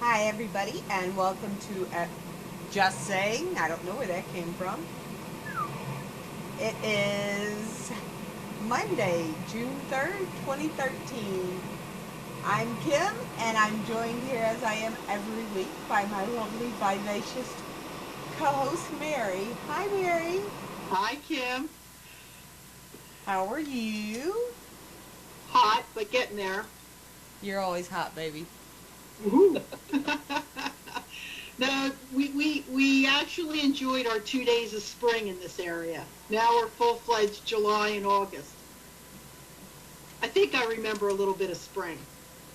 Hi, everybody, and welcome to Just Saying. I don't know where that came from. It is Monday, June 3rd, 2013. I'm Kim, and I'm joined here as I am every week by my lovely, vivacious co-host, Mary. Hi, Mary. Hi, Kim. How are you? Hot, but getting there. You're always hot, baby. Woohoo. No, we actually enjoyed our 2 days of spring in this area. Now we're full-fledged July and August. I think I remember a little bit of spring.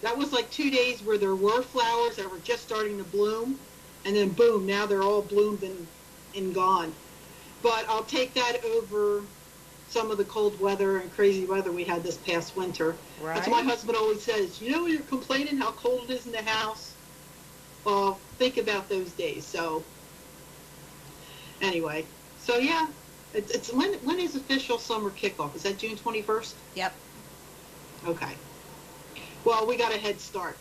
That was like 2 days where there were flowers that were just starting to bloom, and then boom, now they're all bloomed and gone. But I'll take that over some of the cold weather and crazy weather we had this past winter. Right? That's what my husband always says. You know, you're complaining how cold it is in the house. Well, think about those days. So, anyway, so yeah, it's when is official summer kickoff? Is that June 21st? Yep. Okay. Well, we got a head start.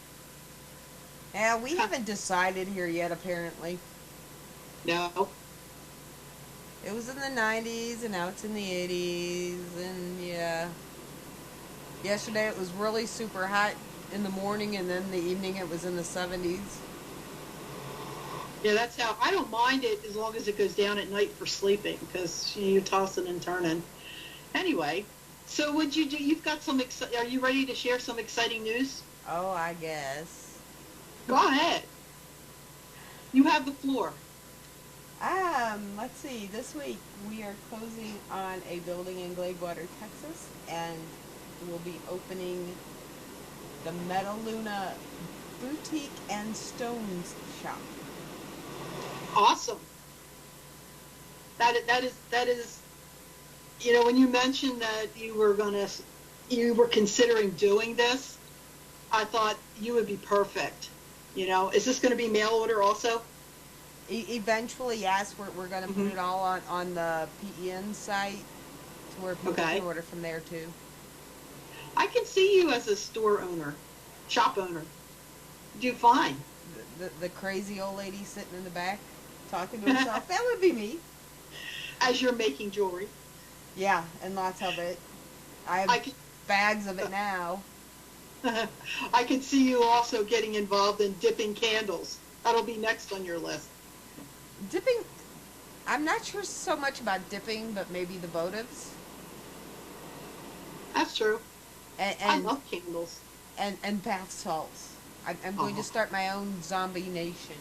Yeah, we haven't decided here yet, apparently. No. It was in the 90s, and now it's in the 80s, and yeah. Yesterday it was really super hot in the morning, and then in the evening it was in the 70s. Yeah, that's how, I don't mind it as long as it goes down at night for sleeping, because you're tossing and turning. Anyway, so what'd you do? You've got some, are you ready to share some exciting news? Oh, I guess. Go ahead. You have the floor. Let's see. This week we are closing on a building in Gladewater, Texas, and we'll be opening the Metaluna Boutique and Stones Shop. Awesome. That is, you know, when you mentioned that you were considering doing this, I thought you would be perfect. You know, is this going to be mail order also? Eventually, yes, we're going to put it all on the PEN site to where people can order from there too. I can see you as a store owner, shop owner. Do fine. The crazy old lady sitting in the back talking to herself, that would be me. As you're making jewelry. Yeah, and lots of it. I have bags of it now. I can see you also getting involved in dipping candles. That'll be next on your list. Dipping, I'm not sure so much about dipping, but maybe the votives. That's true. And I love candles. And bath salts. I'm going to start my own zombie nation.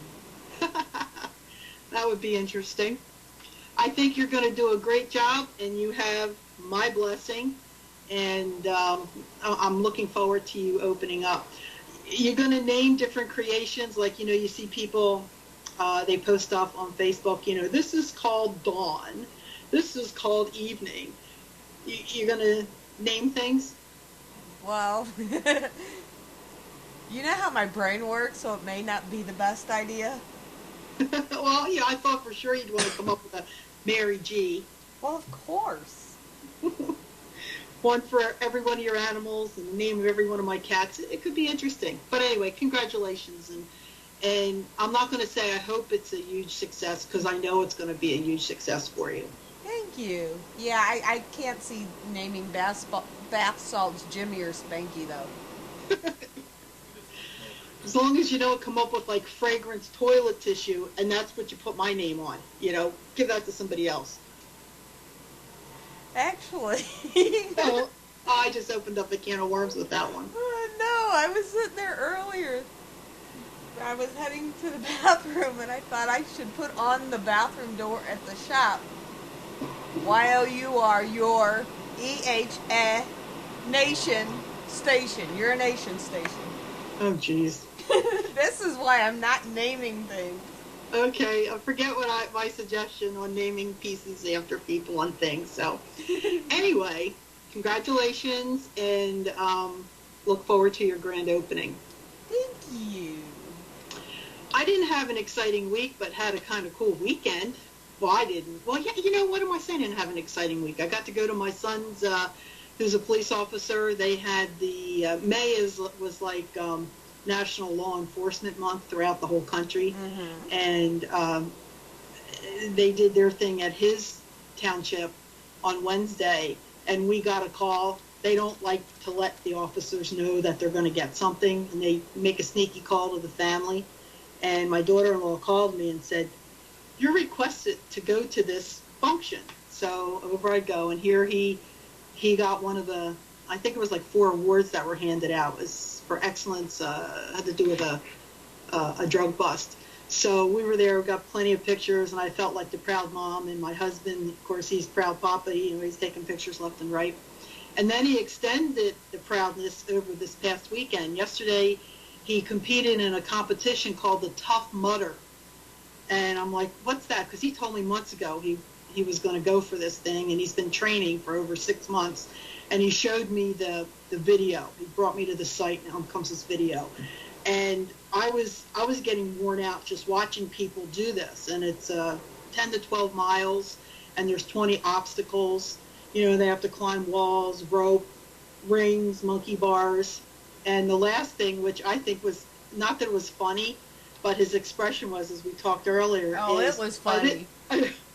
That would be interesting. I think you're going to do a great job, and you have my blessing, and I'm looking forward to you opening up. You're going to name different creations, like, you know, you see people, they post stuff on Facebook, you know, this is called dawn, this is called evening. You're going to name things? Well, you know how my brain works, so it may not be the best idea. Well, yeah, I thought for sure you'd want to come up with a Mary G. Well, of course. One for every one of your animals and the name of every one of my cats. It could be interesting. But anyway, congratulations. And I'm not going to say I hope it's a huge success, because I know it's going to be a huge success for you. Thank you. Yeah, I can't see naming bath salts Jimmy or Spanky, though. As long as you don't come up with like fragrance toilet tissue, and that's what you put my name on. You know, give that to somebody else. Actually. Oh, I just opened up a can of worms with that one. No, I was sitting there earlier. I was heading to the bathroom, and I thought I should put on the bathroom door at the shop. YOUR, your EHA Nation Station. Urination Station. Oh, jeez. This is why I'm not naming things. Okay, I forget what my suggestion on naming pieces after people and things. So, anyway, congratulations, and look forward to your grand opening. Thank you. I didn't have an exciting week, but had a kind of cool weekend. Well, I didn't. Well, yeah, you know, what am I saying? I didn't have an exciting week. I got to go to my son's, who's a police officer. They had the, May was like National Law Enforcement Month throughout the whole country. Mm-hmm. And they did their thing at his township on Wednesday, and we got a call. They don't like to let the officers know that they're going to get something, and they make a sneaky call to the family. And my daughter-in-law called me and said, "You're requested to go to this function." So over I go, and here he got one of the, I think it was like 4 awards that were handed out. It was for excellence, had to do with a drug bust. So we were there, we got plenty of pictures, and I felt like the proud mom. And my husband, of course, he's proud papa. He's taking pictures left and right. And then he extended the proudness over this past weekend. Yesterday, he competed in a competition called the Tough Mudder. And I'm like, what's that? Because he told me months ago he was going to go for this thing, and he's been training for over 6 months. And he showed me the video. He brought me to the site, and home comes this video. And I was getting worn out just watching people do this. And it's 10 to 12 miles, and there's 20 obstacles. They have to climb walls, rope, rings, monkey bars. And the last thing, which I think was, not that it was funny, but his expression was, as we talked earlier. Oh, it was funny.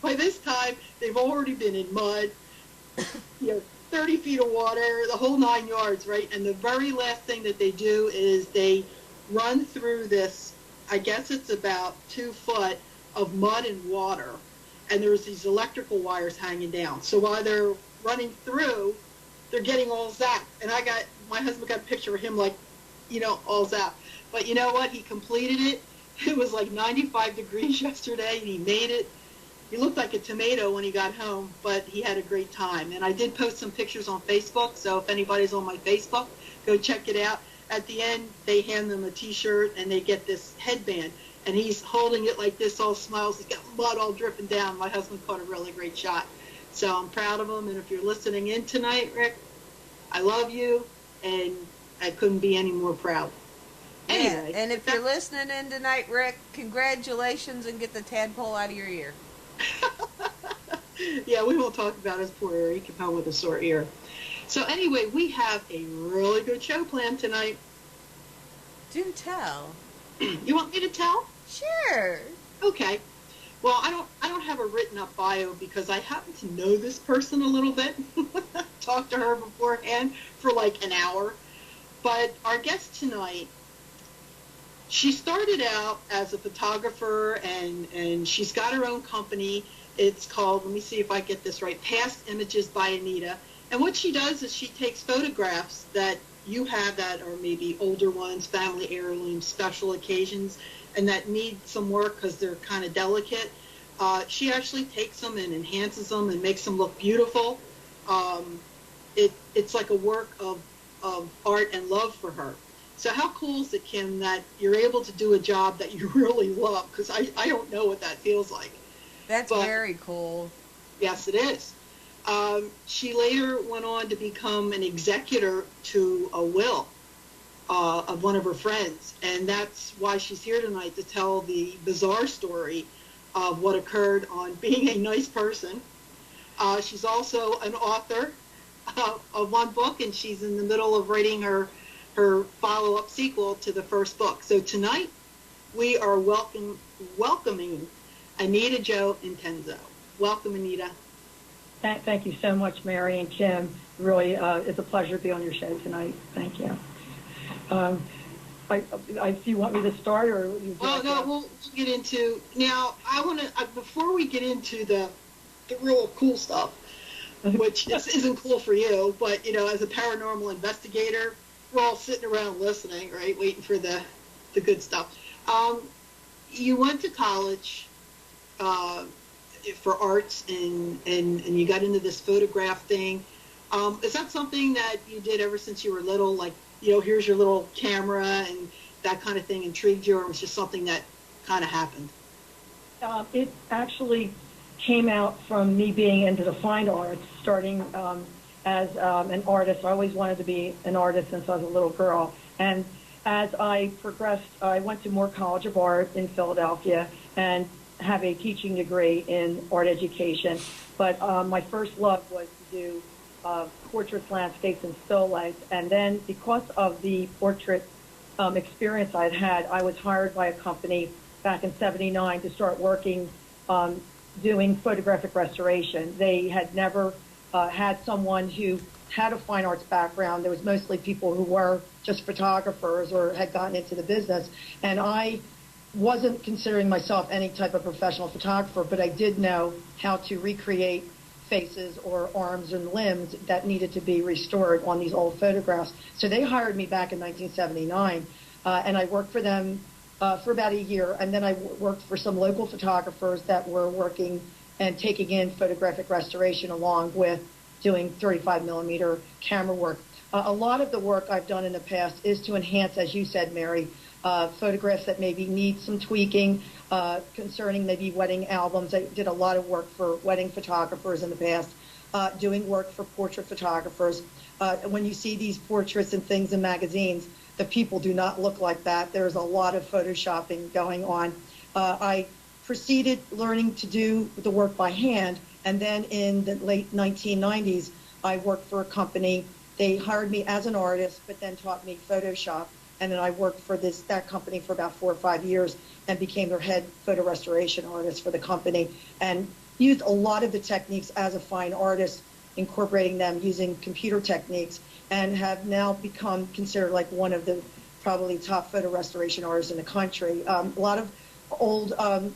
By this time, they've already been in mud, 30 feet of water, the whole 9 yards, right? And the very last thing that they do is they run through this, I guess it's about 2 foot of mud and water, and there's these electrical wires hanging down. So while they're running through, they're getting all zapped. And my husband got a picture of him like, all zapped. But you know what? He completed it. It was like 95 degrees yesterday, and he made it. He looked like a tomato when he got home, but he had a great time. And I did post some pictures on Facebook, so if anybody's on my Facebook, go check it out. At the end, they hand them a T-shirt, and they get this headband. And he's holding it like this, all smiles. He's got mud all dripping down. My husband caught a really great shot. So I'm proud of him. And if you're listening in tonight, Rick, I love you, and I couldn't be any more proud. Anyway. Yeah, and if you're listening in tonight, Rick, congratulations, and get the tadpole out of your ear. Yeah, we won't talk about his poor ear. He came home with a sore ear. So anyway, we have a really good show planned tonight. Do tell. You want me to tell? Sure. Okay. Well, I don't have a written up bio because I happen to know this person a little bit. Talked to her beforehand for like an hour. But our guest tonight, she started out as a photographer, and she's got her own company. It's called, let me see if I get this right, Past Images by Anita. And what she does is she takes photographs that you have that are maybe older ones, family heirlooms, special occasions, and that need some work because they're kind of delicate. She actually takes them and enhances them and makes them look beautiful. It's like a work of art and love for her. So how cool is it, Kim, that you're able to do a job that you really love? Because I don't know what that feels like. That's very cool. Yes, it is. She later went on to become an executor to a will of one of her friends. And that's why she's here tonight, to tell the bizarre story of what occurred on being a nice person. She's also an author of one book, and she's in the middle of writing her follow-up sequel to the first book. So tonight, we are welcoming Anita Jo Intenzo. Welcome, Anita. Thank you so much, Mary and Kim. Really, it's a pleasure to be on your show tonight. Thank you. Do you want me to start, or? We'll get into now. I want to before we get into the real cool stuff, which isn't cool for you, but as a paranormal investigator, we're all sitting around listening, right, waiting for the good stuff. You went to college for arts, and you got into this photograph thing. Is that something that you did ever since you were little? Like, here's your little camera, and that kind of thing intrigued you, or was just something that kind of happened? It actually came out from me being into the fine arts, starting as an artist. I always wanted to be an artist since I was a little girl. And as I progressed, I went to Moore College of Art in Philadelphia and have a teaching degree in art education. But my first love was to do portraits, landscapes, and still life. And then because of the portrait experience I'd had. I was hired by a company back in '79 to start working doing photographic restoration. They had never had someone who had a fine arts background. There was mostly people who were just photographers or had gotten into the business. And I wasn't considering myself any type of professional photographer, but I did know how to recreate faces or arms and limbs that needed to be restored on these old photographs. So they hired me back in 1979, and I worked for them for about a year, and then I worked for some local photographers that were working and taking in photographic restoration along with doing 35 millimeter camera work. A lot of the work I've done in the past is to enhance, as you said, Mary, photographs that maybe need some tweaking concerning maybe wedding albums. I did a lot of work for wedding photographers in the past, doing work for portrait photographers. When you see these portraits and things in magazines, the people do not look like that. There's a lot of photoshopping going on. I proceeded learning to do the work by hand, and then in the late 1990s, I worked for a company. They hired me as an artist, but then taught me Photoshop. And then I worked for that company for about 4 or 5 years and became their head photo restoration artist for the company, and used a lot of the techniques as a fine artist, incorporating them using computer techniques, and have now become considered like one of the probably top photo restoration artists in the country. A lot of old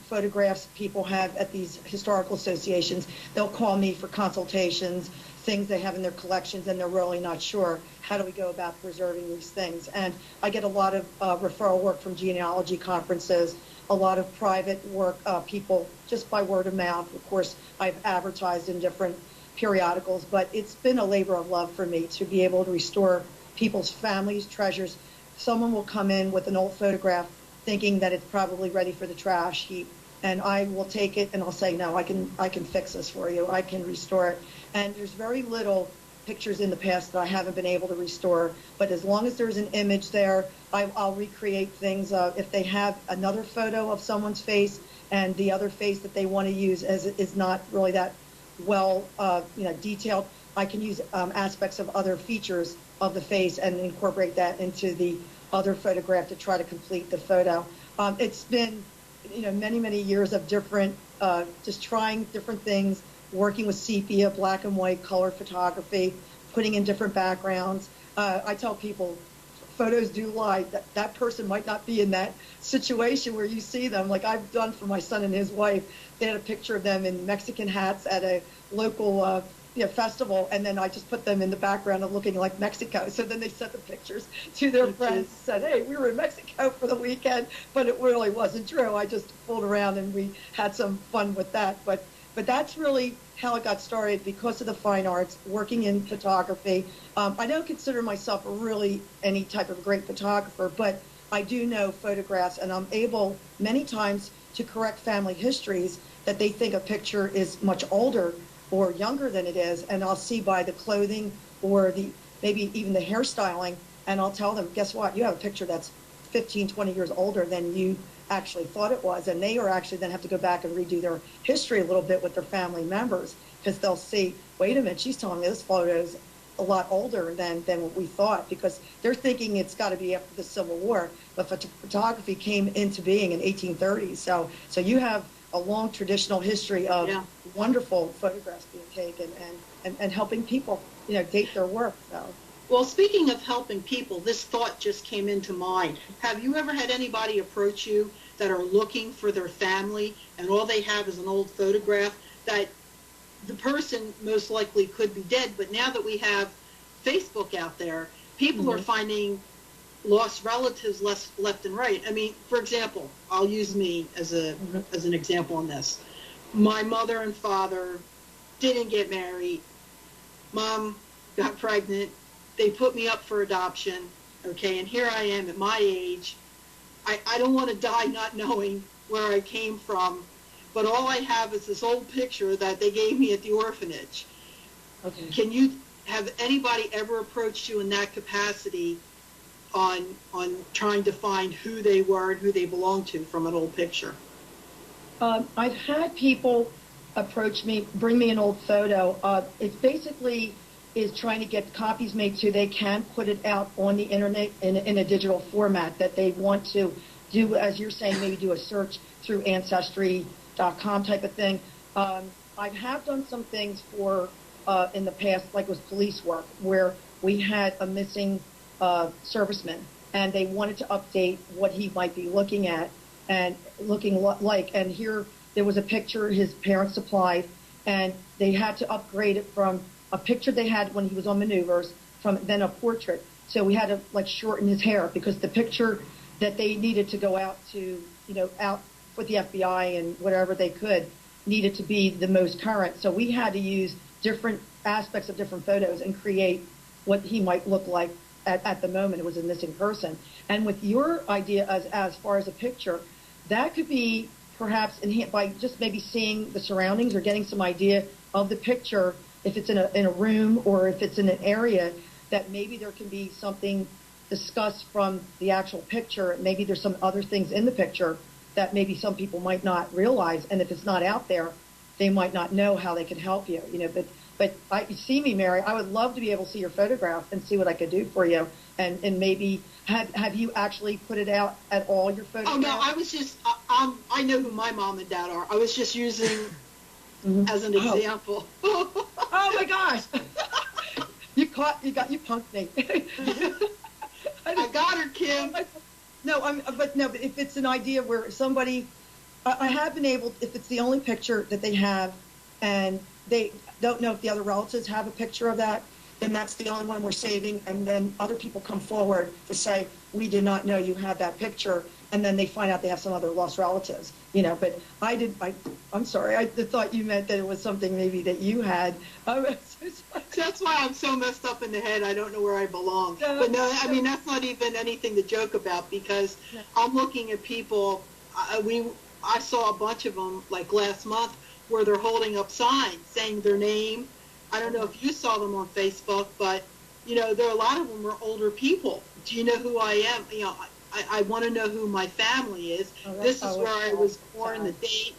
photographs people have at these historical associations, they'll call me for consultations, things they have in their collections, and they're really not sure how do we go about preserving these things. And I get a lot of referral work from genealogy conferences, a lot of private work, people just by word of mouth. Of course, I've advertised in different periodicals, but it's been a labor of love for me to be able to restore people's families' treasures. Someone will come in with an old photograph thinking that it's probably ready for the trash heap, and I will take it and I'll say, no, I can fix this for you. I can restore it. And there's very little pictures in the past that I haven't been able to restore, but as long as there's an image there, I'll recreate things. If they have another photo of someone's face and the other face that they want to use is not really that well detailed, I can use aspects of other features of the face and incorporate that into the other photograph to try to complete the photo. It's been many years of different, just trying different things, working with sepia, black and white, color photography, putting in different backgrounds. I tell people, photos do lie. That person might not be in that situation where you see them. Like I've done for my son and his wife, they had a picture of them in Mexican hats at a local festival, and then I just put them in the background of looking like Mexico. So then they sent the pictures to their friends, said, hey, we were in Mexico for the weekend, but it really wasn't true. I just fooled around and we had some fun with that. But that's really how it got started, because of the fine arts, working in photography. I don't consider myself really any type of great photographer, but I do know photographs, and I'm able many times to correct family histories that they think a picture is much older or younger than it is, and I'll see by the clothing or maybe even the hairstyling, and I'll tell them, guess what, you have a picture that's 15, 20 years older than you actually thought it was, and they are actually then have to go back and redo their history a little bit with their family members, because they'll see, wait a minute, she's telling me this photo is a lot older than what we thought, because they're thinking it's got to be after the Civil War, but photography came into being in 1830s, so you have a long traditional history of wonderful photographs being taken and helping people, date their work. So. Well, speaking of helping people, this thought just came into mind. Have you ever had anybody approach you that are looking for their family and all they have is an old photograph that the person most likely could be dead, but now that we have Facebook out there, people are finding lost relatives left and right. I mean, for example, I'll use me as an example on this. My mother and father didn't get married. Mom got pregnant. They put me up for adoption. Okay, and here I am at my age. I don't want to die not knowing where I came from, but all I have is this old picture that they gave me at the orphanage. Okay. Have anybody ever approached you in that capacity on trying to find who they were and who they belonged to from an old picture? I've had people approach me, bring me an old photo. It's basically is trying to get copies made so they can put it out on the internet in a digital format, that they want to do, as you're saying, maybe do a search through Ancestry.com type of thing. I have done some things for in the past, like with police work, where we had a missing serviceman, and they wanted to update what he might be looking at and looking like. And here there was a picture his parents supplied, and they had to upgrade it from a picture they had when he was on maneuvers, from then a portrait. So we had to like shorten his hair, because the picture that they needed to go out to, out with the FBI and whatever they could, needed to be the most current. So we had to use different aspects of different photos and create what he might look like at the moment it was a missing person. And with your idea as far as a picture, that could be perhaps enhanced by just maybe seeing the surroundings or getting some idea of the picture, if it's in a room or if it's in an area, that maybe there can be something discussed from the actual picture. Maybe there's some other things in the picture that maybe some people might not realize, and if it's not out there, they might not know how they can help you. But you see me, Mary, I would love to be able to see your photograph and see what I could do for you. And maybe have you actually put it out at all, your photographs? Oh, no, I was just, I know who my mom and dad are. I was just using as an example. Oh my gosh. You punked me. I got her, Kim. But if it's an idea where somebody, I have been able, if it's the only picture that they have and they don't know if the other relatives have a picture of that, then that's the only one we're saving. And then other people come forward to say, we did not know you had that picture. And then they find out they have some other lost relatives, But I'm sorry, I thought you meant that it was something maybe that you had. That's why I'm so messed up in the head. I don't know where I belong. But no, I mean, that's not even anything to joke about, because I'm looking at people. I saw a bunch of them like last month where they're holding up signs saying their name. I don't know if you saw them on Facebook, but there are a lot of them are older people. Do you know who I am? I want to know who my family is. This is where I was born, the date,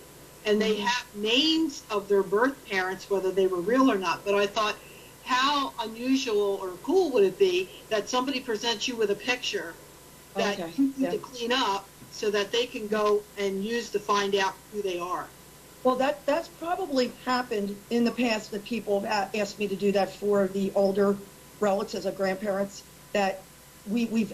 and they have names of their birth parents, whether they were real or not. But I thought, how unusual or cool would it be that somebody presents you with a picture that you need to clean up so that they can go and use to find out who they are? Well, that's probably happened in the past, that people have asked me to do that for the older relatives or grandparents, that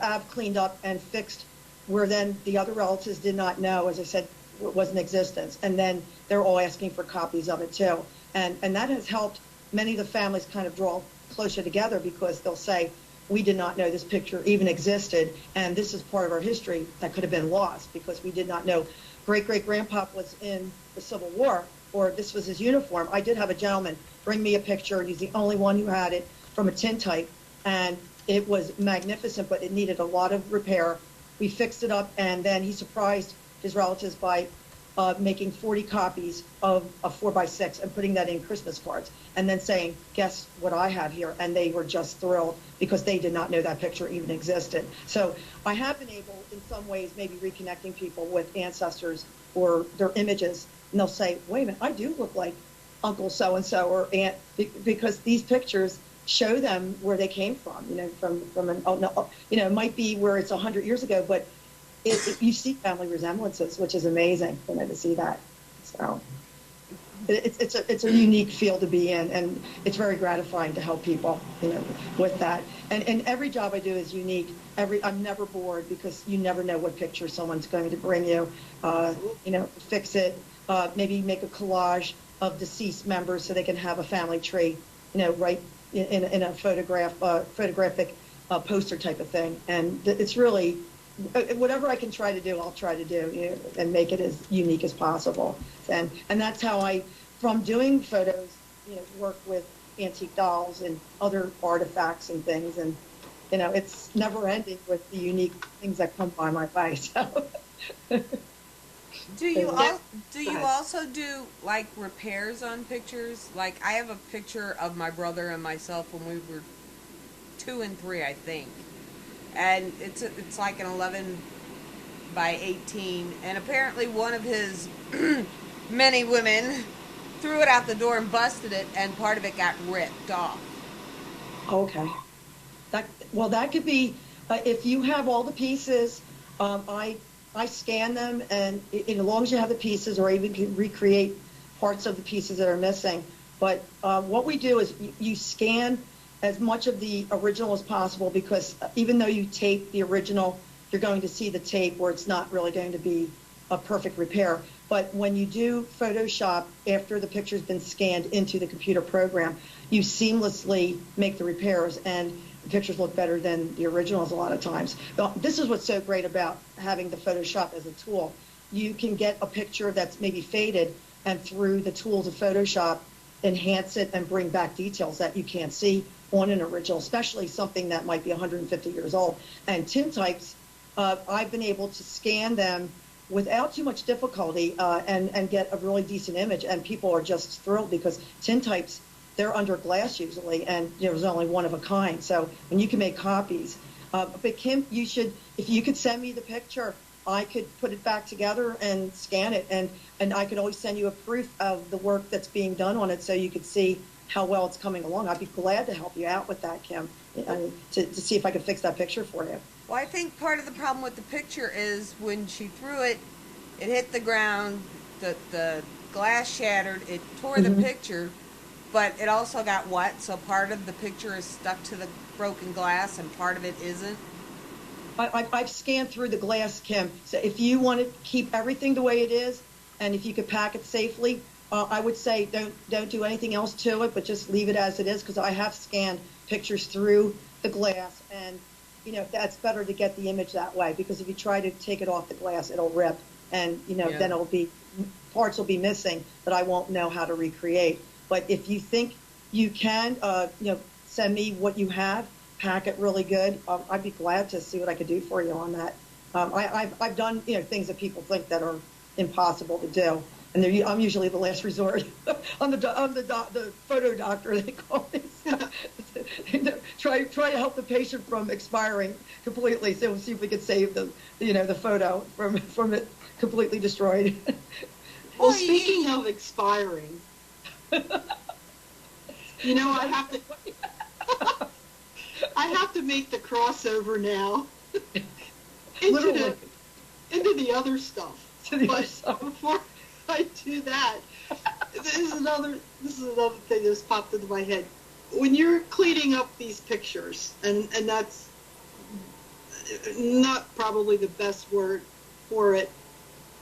I've cleaned up and fixed where then the other relatives did not know, as I said, was in existence. And then they're all asking for copies of it too. And that has helped many of the families kind of draw closer together, because they'll say, we did not know this picture even existed, and this is part of our history that could have been lost because we did not know great-great-grandpa was in the Civil War, or this was his uniform. I did have a gentleman bring me a picture, and he's the only one who had it, from a tintype, and it was magnificent, but it needed a lot of repair. We fixed it up, and then he surprised his relatives by making 40 copies of a 4x6 and putting that in Christmas cards, and then saying, guess what I have here? And they were just thrilled because they did not know that picture even existed. So I have been able, in some ways, maybe reconnecting people with ancestors or their images, and they'll say, wait a minute, I do look like Uncle so-and-so or Aunt, because these pictures show them where they came from, it might be where it's 100 years ago, but you see family resemblances, which is amazing, to see that. So it's a unique field to be in, and it's very gratifying to help people, with that. And every job I do is unique. I'm never bored, because you never know what picture someone's going to bring you. Fix it, maybe make a collage of deceased members so they can have a family tree, right in a photographic poster type of thing. And it's really, whatever I can try to do, I'll try to do, and make it as unique as possible. And that's how from doing photos, work with antique dolls and other artifacts and things. And, it's never ending with the unique things that come by my way. So. Do you also do like repairs on pictures? Like, I have a picture of my brother and myself when we were 2 and 3, I think. And it's like an 11 by 18, and apparently one of his many women threw it out the door and busted it, and part of it got ripped off. Okay. That could be, if you have all the pieces, I scan them, and as long as you have the pieces, or even can recreate parts of the pieces that are missing. But what we do is you scan as much of the original as possible, because even though you tape the original, you're going to see the tape where it's not really going to be a perfect repair. But when you do Photoshop, after the picture's been scanned into the computer program, you seamlessly make the repairs, and the pictures look better than the originals a lot of times. This is what's so great about having the Photoshop as a tool. You can get a picture that's maybe faded, and through the tools of Photoshop, enhance it and bring back details that you can't see on an original, especially something that might be 150 years old. And tintypes, I've been able to scan them without too much difficulty, and get a really decent image, and people are just thrilled, because tintypes, they're under glass usually, and there's only one of a kind. So when you can make copies, but Kim, you should, if you could send me the picture, I could put it back together and scan it, and I could always send you a proof of the work that's being done on it, so you could see how well it's coming along. I'd be glad to help you out with that, Kim, to see if I could fix that picture for you. Well, I think part of the problem with the picture is when she threw it, it hit the ground, the glass shattered, it tore the picture, but it also got wet, so part of the picture is stuck to the broken glass and part of it isn't. I've scanned through the glass, Kim. So if you want to keep everything the way it is, and if you could pack it safely, I would say don't do anything else to it, but just leave it as it is, because I have scanned pictures through the glass, and that's better to get the image that way, because if you try to take it off the glass, it'll rip, and then parts will be missing that I won't know how to recreate. But if you think you can, send me what you have, pack it really good. I'd be glad to see what I could do for you on that. I've done things that people think that are impossible to do, and I'm usually the last resort. I'm the photo doctor, they call me. Try to help the patient from expiring completely. So we'll see if we can save the photo from it completely destroyed. Well, speaking of expiring, I have to make the crossover now into the other stuff. But before I do that, this is another thing that's popped into my head. When you're cleaning up these pictures, and that's not probably the best word for it,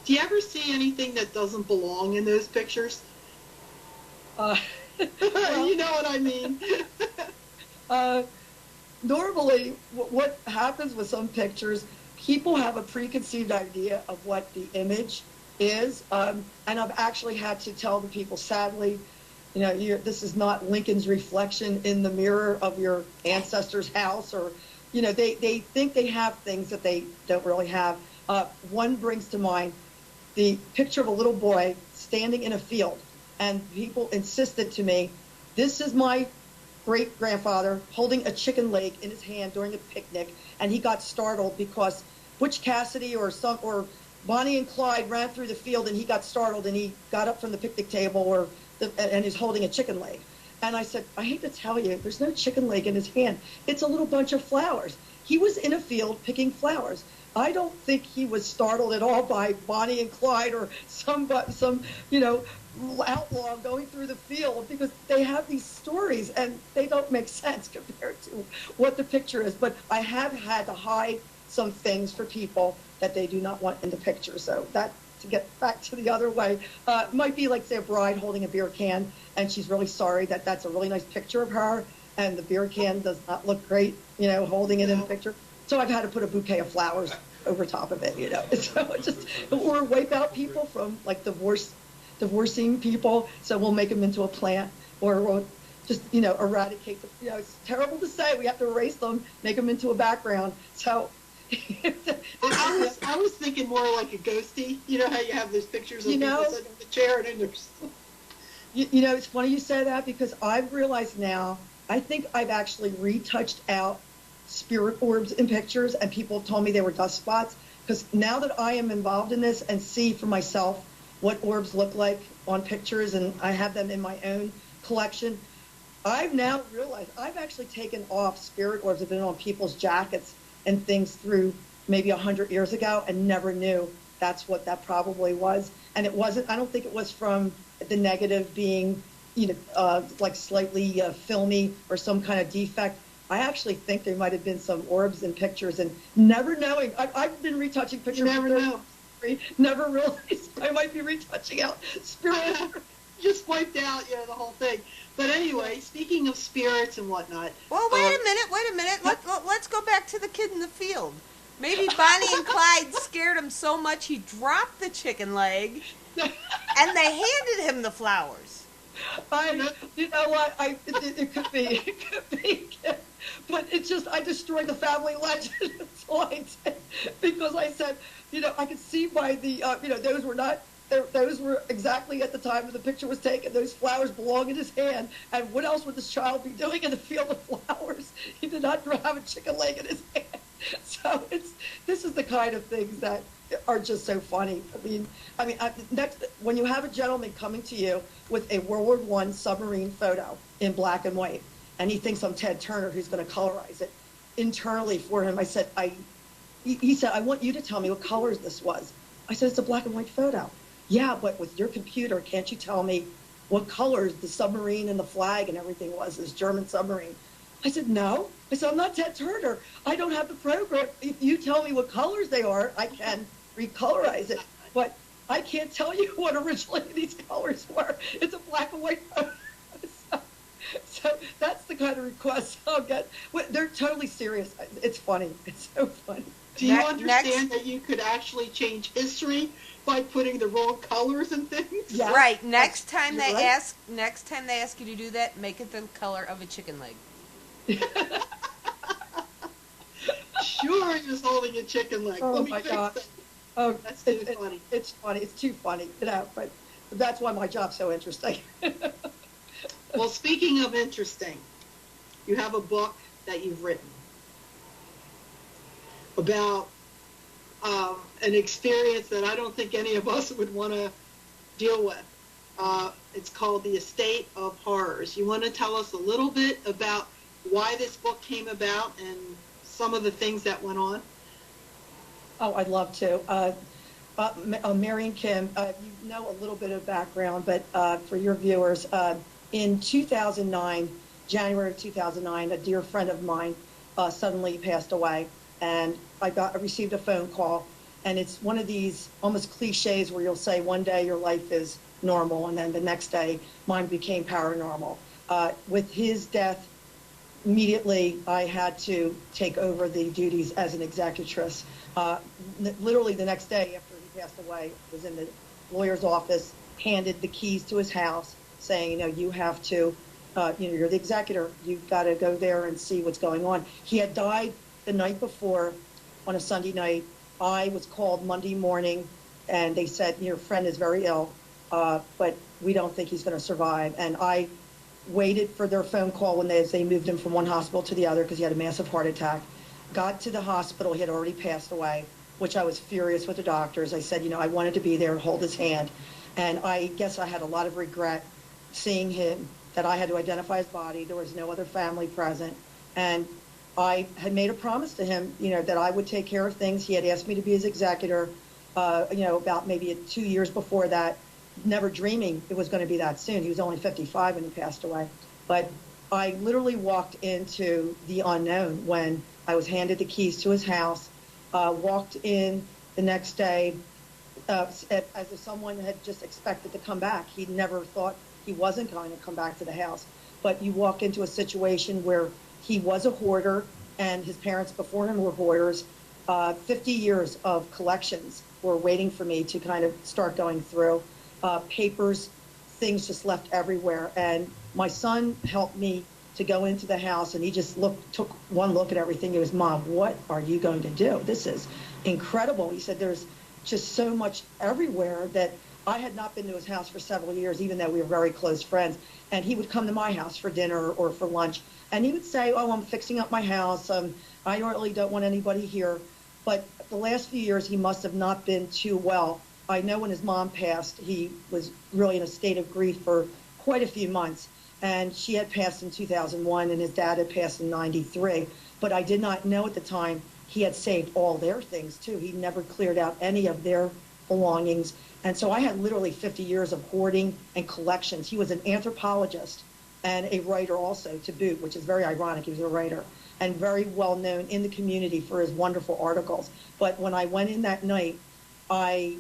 do you ever see anything that doesn't belong in those pictures? You know what I mean. Normally, what happens with some pictures, people have a preconceived idea of what the image is, and I've actually had to tell the people, sadly, this is not Lincoln's reflection in the mirror of your ancestor's house, or, they think they have things that they don't really have. One brings to mind the picture of a little boy standing in a field, and people insisted to me, this is my great-grandfather holding a chicken leg in his hand during a picnic, and he got startled because Butch Cassidy or Bonnie and Clyde ran through the field, and he got startled, and he got up from the picnic table and he's holding a chicken leg. And I said, I hate to tell you, there's no chicken leg in his hand. It's a little bunch of flowers. He was in a field picking flowers. I don't think he was startled at all by Bonnie and Clyde or some outlaw going through the field, because they have these stories and they don't make sense compared to what the picture is. But I have had to hide some things for people that they do not want in the picture. So that, to get back to the other way, might be like, say, a bride holding a beer can, and she's really sorry that that's a really nice picture of her, and the beer can does not look great, holding it in the picture. So I've had to put a bouquet of flowers over top of it, So or wipe out people from like divorcing people. So we'll make them into a plant, or we'll just eradicate them. It's terrible to say, we have to erase them, make them into a background. So I was thinking more like a ghostie. You know how you have those pictures of people sitting in the chair, and then there's. It's funny you say that, because I've realized now, I think I've actually retouched out spirit orbs in pictures, and people told me they were dust spots, because now that I am involved in this and see for myself what orbs look like on pictures, and I have them in my own collection, I've now realized I've actually taken off spirit orbs that have been on people's jackets and things through maybe 100 years ago and never knew that's what that probably was. And it wasn't, I don't think it was from the negative being, like slightly filmy or some kind of defect. I actually think there might have been some orbs and pictures and never knowing. I've been retouching pictures. You never know. Never realized I might be retouching out spirit. Just wiped out, the whole thing. But anyway, speaking of spirits and whatnot. Well, wait a minute. Let's go back to the kid in the field. Maybe Bonnie and Clyde scared him so much he dropped the chicken leg, and they handed him the flowers. You know what? It could be. It could be. But it's just, I destroyed the family legend. That's all I did. Because I said, I could see by the, those were exactly at the time when the picture was taken. Those flowers belong in his hand. And what else would this child be doing in the field of flowers? He did not have a chicken leg in his hand. So this is the kind of things that are just so funny. Next, when you have a gentleman coming to you with a World War I submarine photo in black and white, and he thinks I'm Ted Turner who's going to colorize it internally for him, I said, he said, I want you to tell me what colors this was. I said, it's a black and white photo. Yeah, but with your computer, can't you tell me what colors the submarine and the flag and everything was, this German submarine? I said, no. I said, I'm not Ted Turner. I don't have the program. If you tell me what colors they are, I can recolorize it. But I can't tell you what originally these colors were. It's a black and white photo. So that's the kind of requests I'll get. They're totally serious. It's funny. It's so funny. Do you understand that you could actually change history by putting the wrong colors and things? Yeah. Right. Next time they right. ask you to do that, make it the color of a chicken leg. Sure, he was holding a chicken leg. Oh my God. Oh, that's too funny. It's funny. It's too funny. But that's why my job's so interesting. Well, speaking of interesting, you have a book that you've written about an experience that I don't think any of us would want to deal with. It's called The Estate of Horrors. You want to tell us a little bit about why this book came about and some of the things that went on? Oh, I'd love to. Mary and Kim, you know a little bit of background, but for your viewers, in 2009, January of 2009, a dear friend of mine suddenly passed away, and I received a phone call, and it's one of these almost cliches where you'll say one day your life is normal, and then the next day mine became paranormal. With his death, immediately I had to take over the duties as an executress. Literally the next day after he passed away, I was in the lawyer's office, handed the keys to his house, saying, you have to, you're the executor. You've got to go there and see what's going on. He had died the night before on a Sunday night. I was called Monday morning, and they said, your friend is very ill, but we don't think he's going to survive. And I waited for their phone call as they moved him from one hospital to the other because he had a massive heart attack. Got to the hospital, he had already passed away, which I was furious with the doctors. I said, I wanted to be there and hold his hand. And I guess I had a lot of regret seeing him, that I had to identify his body. There was no other family present. And I had made a promise to him, that I would take care of things. He had asked me to be his executor, about maybe 2 years before that, never dreaming it was going to be that soon. He was only 55 when he passed away. But I literally walked into the unknown when I was handed the keys to his house, walked in the next day as if someone had just expected to come back. He never thought he wasn't going to come back to the house. But you walk into a situation where he was a hoarder and his parents before him were hoarders. 50 years of collections were waiting for me to kind of start going through. Papers, things just left everywhere. And my son helped me to go into the house, and he just took one look at everything. He was, Mom, what are you going to do? This is incredible. He said, there's just so much everywhere that I had not been to his house for several years, even though we were very close friends. And he would come to my house for dinner or for lunch, and he would say, oh, I'm fixing up my house. I really don't want anybody here. But the last few years, he must have not been too well. I know when his mom passed, he was really in a state of grief for quite a few months. and she had passed in 2001, and his dad had passed in 93. But I did not know at the time he had saved all their things too. He never cleared out any of their belongings. And so I had literally 50 years of hoarding and collections. He was an anthropologist and a writer also to boot, which is very ironic. He was a writer and very well known in the community for his wonderful articles. But when I went in that night, I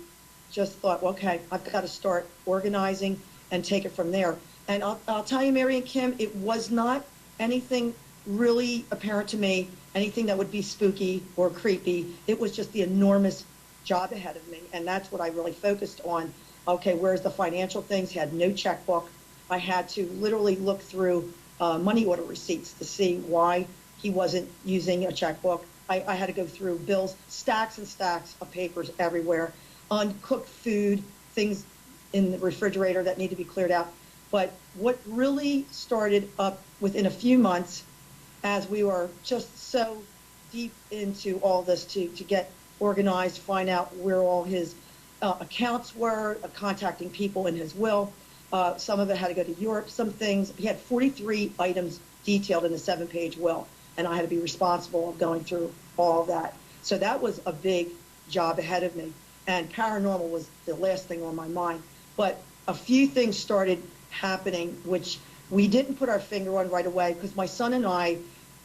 just thought, okay, I've got to start organizing and take it from there. And I'll tell you, Mary and Kim, it was not anything really apparent to me, anything that would be spooky or creepy. It was just the enormous job ahead of me, and that's what I really focused on. Okay, where's the financial things? He had no checkbook. I had to literally look through money order receipts to see why he wasn't using a checkbook. I had to go through bills, stacks and stacks of papers everywhere, uncooked food, things in the refrigerator that need to be cleared out. But what really started up within a few months, as we were just so deep into all this to get organized, find out where all his accounts were, contacting people in his will. Some of it had to go to Europe, some things. He had 43 items detailed in a 7-page will, and I had to be responsible of going through all of that. So that was a big job ahead of me. And paranormal was the last thing on my mind. But a few things started happening, which we didn't put our finger on right away, because my son and I,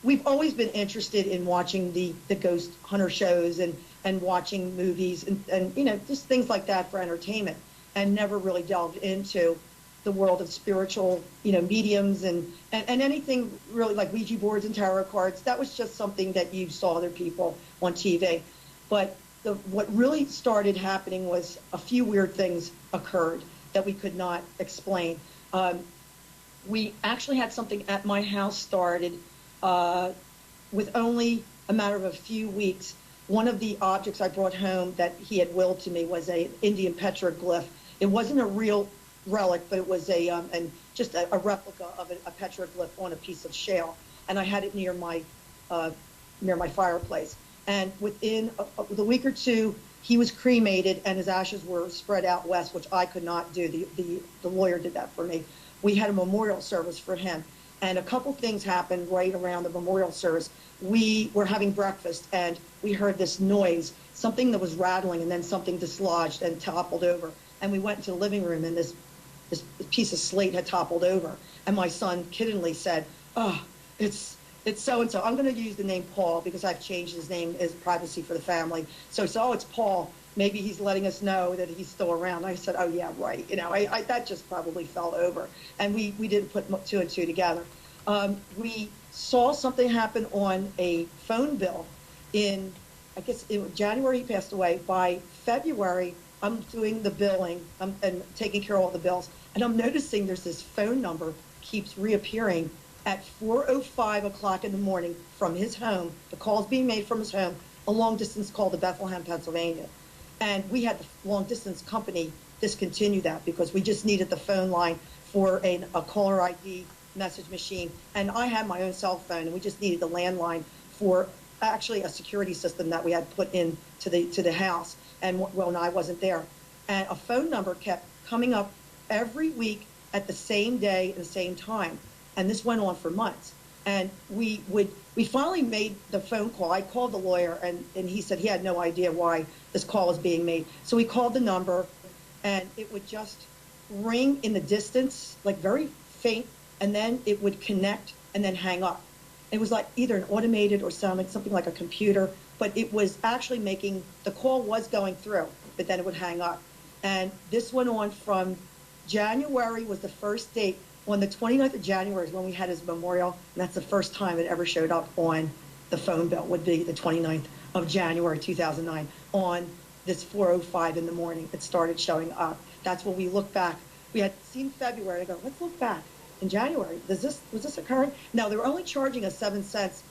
we've always been interested in watching the ghost hunter shows and watching movies and you know, just things like that for entertainment, and never really delved into the world of spiritual, you know, mediums and anything really like Ouija boards and tarot cards. That was just something that you saw other people on TV. But what really started happening was a few weird things occurred that we could not explain. We actually had something at my house started with only a matter of a few weeks. One of the objects I brought home that he had willed to me was an Indian petroglyph. It wasn't a real relic, but it was just a replica of a petroglyph on a piece of shale, and I had it near my fireplace. And within the week or two, he was cremated, and his ashes were spread out west, which I could not do. The lawyer did that for me. We had a memorial service for him, and a couple things happened right around the memorial service. We were having breakfast, and we heard this noise, something that was rattling, and then something dislodged and toppled over. And we went into the living room, and this piece of slate had toppled over. And my son kiddingly said, "Oh, it's so-and-so. I'm going to use the name Paul because I've changed his name as privacy for the family." So he said, "Oh, it's Paul. Maybe he's letting us know that he's still around." I said, "Oh, yeah, right." You know, I that just probably fell over. And we didn't put 2 and 2 together. We saw something happen on a phone bill in, I guess, in January he passed away. By February, I'm doing the billing and taking care of all the bills. And I'm noticing there's this phone number keeps reappearing at 4:05 o'clock in the morning from his home. The call's being made from his home, a long distance call to Bethlehem, Pennsylvania. And we had the long distance company discontinue that because we just needed the phone line for a caller ID message machine. And I had my own cell phone, and we just needed the landline for actually a security system that we had put in to the house. And when I wasn't there, and a phone number kept coming up every week at the same day at the same time. And this went on for months. And we finally made the phone call. I called the lawyer, and he said he had no idea why this call was being made. So we called the number, and it would just ring in the distance, like very faint, and then it would connect and then hang up. It was like either an automated or something like a computer, but it was actually making, the call was going through, but then it would hang up. And this went on from January was the first date. On the 29th of January is when we had his memorial, and that's the first time it ever showed up on the phone bill, would be the 29th of January 2009. On this 4:05 in the morning, it started showing up. That's when we look back. We had seen February. I go, let's look back in January. Was this occurring? Now, they were only charging us 7 cents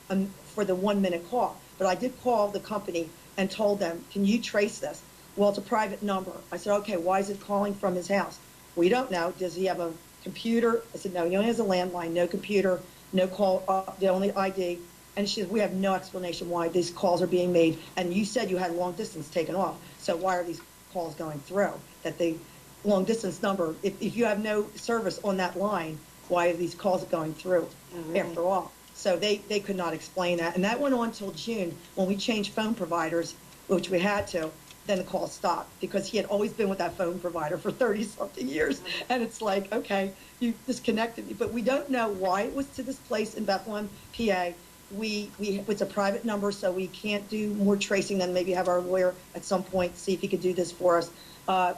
for the 1-minute call, but I did call the company and told them, can you trace this? Well, it's a private number. I said, okay, why is it calling from his house? We don't know. Does he have a computer? I said, no, he only has a landline, no computer, no call, the only ID. And she said, we have no explanation why these calls are being made. And you said you had long distance taken off. So why are these calls going through? That the long distance number, if you have no service on that line, why are these calls going through Mhm. after all? So they could not explain that. And that went on till June when we changed phone providers, which we had to. Then the call stopped because he had always been with that phone provider for 30 something years. And it's like, okay, you disconnected me. But we don't know why it was to this place in Bethlehem, PA. It's a private number, so we can't do more tracing than maybe have our lawyer at some point see if he could do this for us.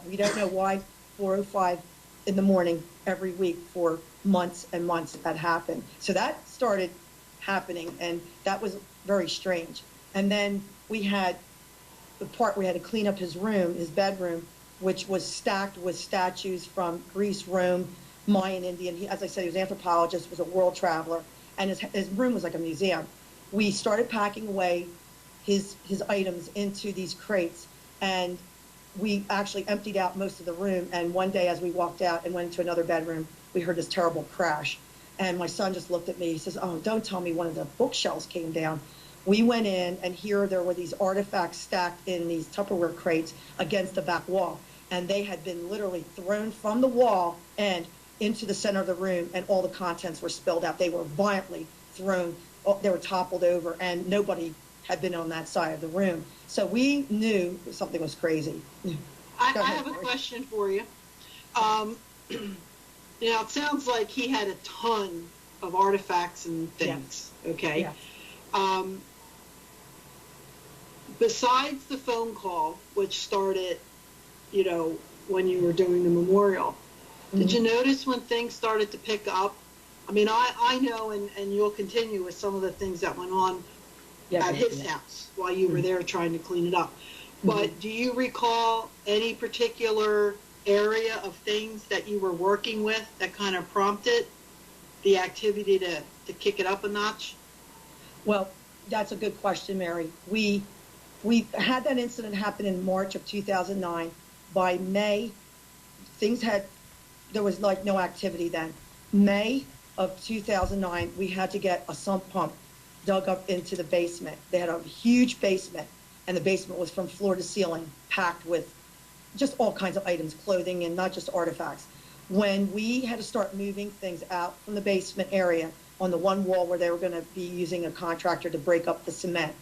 We don't know why 4:05 in the morning every week for months and months that happened. So that started happening, and that was very strange. And then we had the part where we had to clean up his room, his bedroom, which was stacked with statues from Greece, Rome, Mayan, Indian. He, as I said, he was an anthropologist, was a world traveler, and his room was like a museum. We started packing away his items into these crates, and we actually emptied out most of the room. And one day, as we walked out and went into another bedroom, we heard this terrible crash. And my son just looked at me. He says, "Oh, don't tell me one of the bookshelves came down." We went in, and here there were these artifacts stacked in these Tupperware crates against the back wall. And they had been literally thrown from the wall and into the center of the room, and all the contents were spilled out. They were violently thrown. They were toppled over, and nobody had been on that side of the room. So we knew something was crazy. I have a question for you. Now, it sounds like he had a ton of artifacts and things, okay? Yeah. Besides the phone call, which started, when you were doing the memorial, did you notice when things started to pick up? I mean, I know, and you'll continue with some of the things that went on at his house while you were there trying to clean it up. But do you recall any particular area of things that you were working with that kind of prompted the activity to kick it up a notch? Well, that's a good question, Mary. We had that incident happen in March of 2009. By May, there was like no activity then. May of 2009, we had to get a sump pump dug up into the basement. They had a huge basement, and the basement was from floor to ceiling, packed with just all kinds of items, clothing, and not just artifacts. When we had to start moving things out from the basement area on the one wall where they were going to be using a contractor to break up the cement,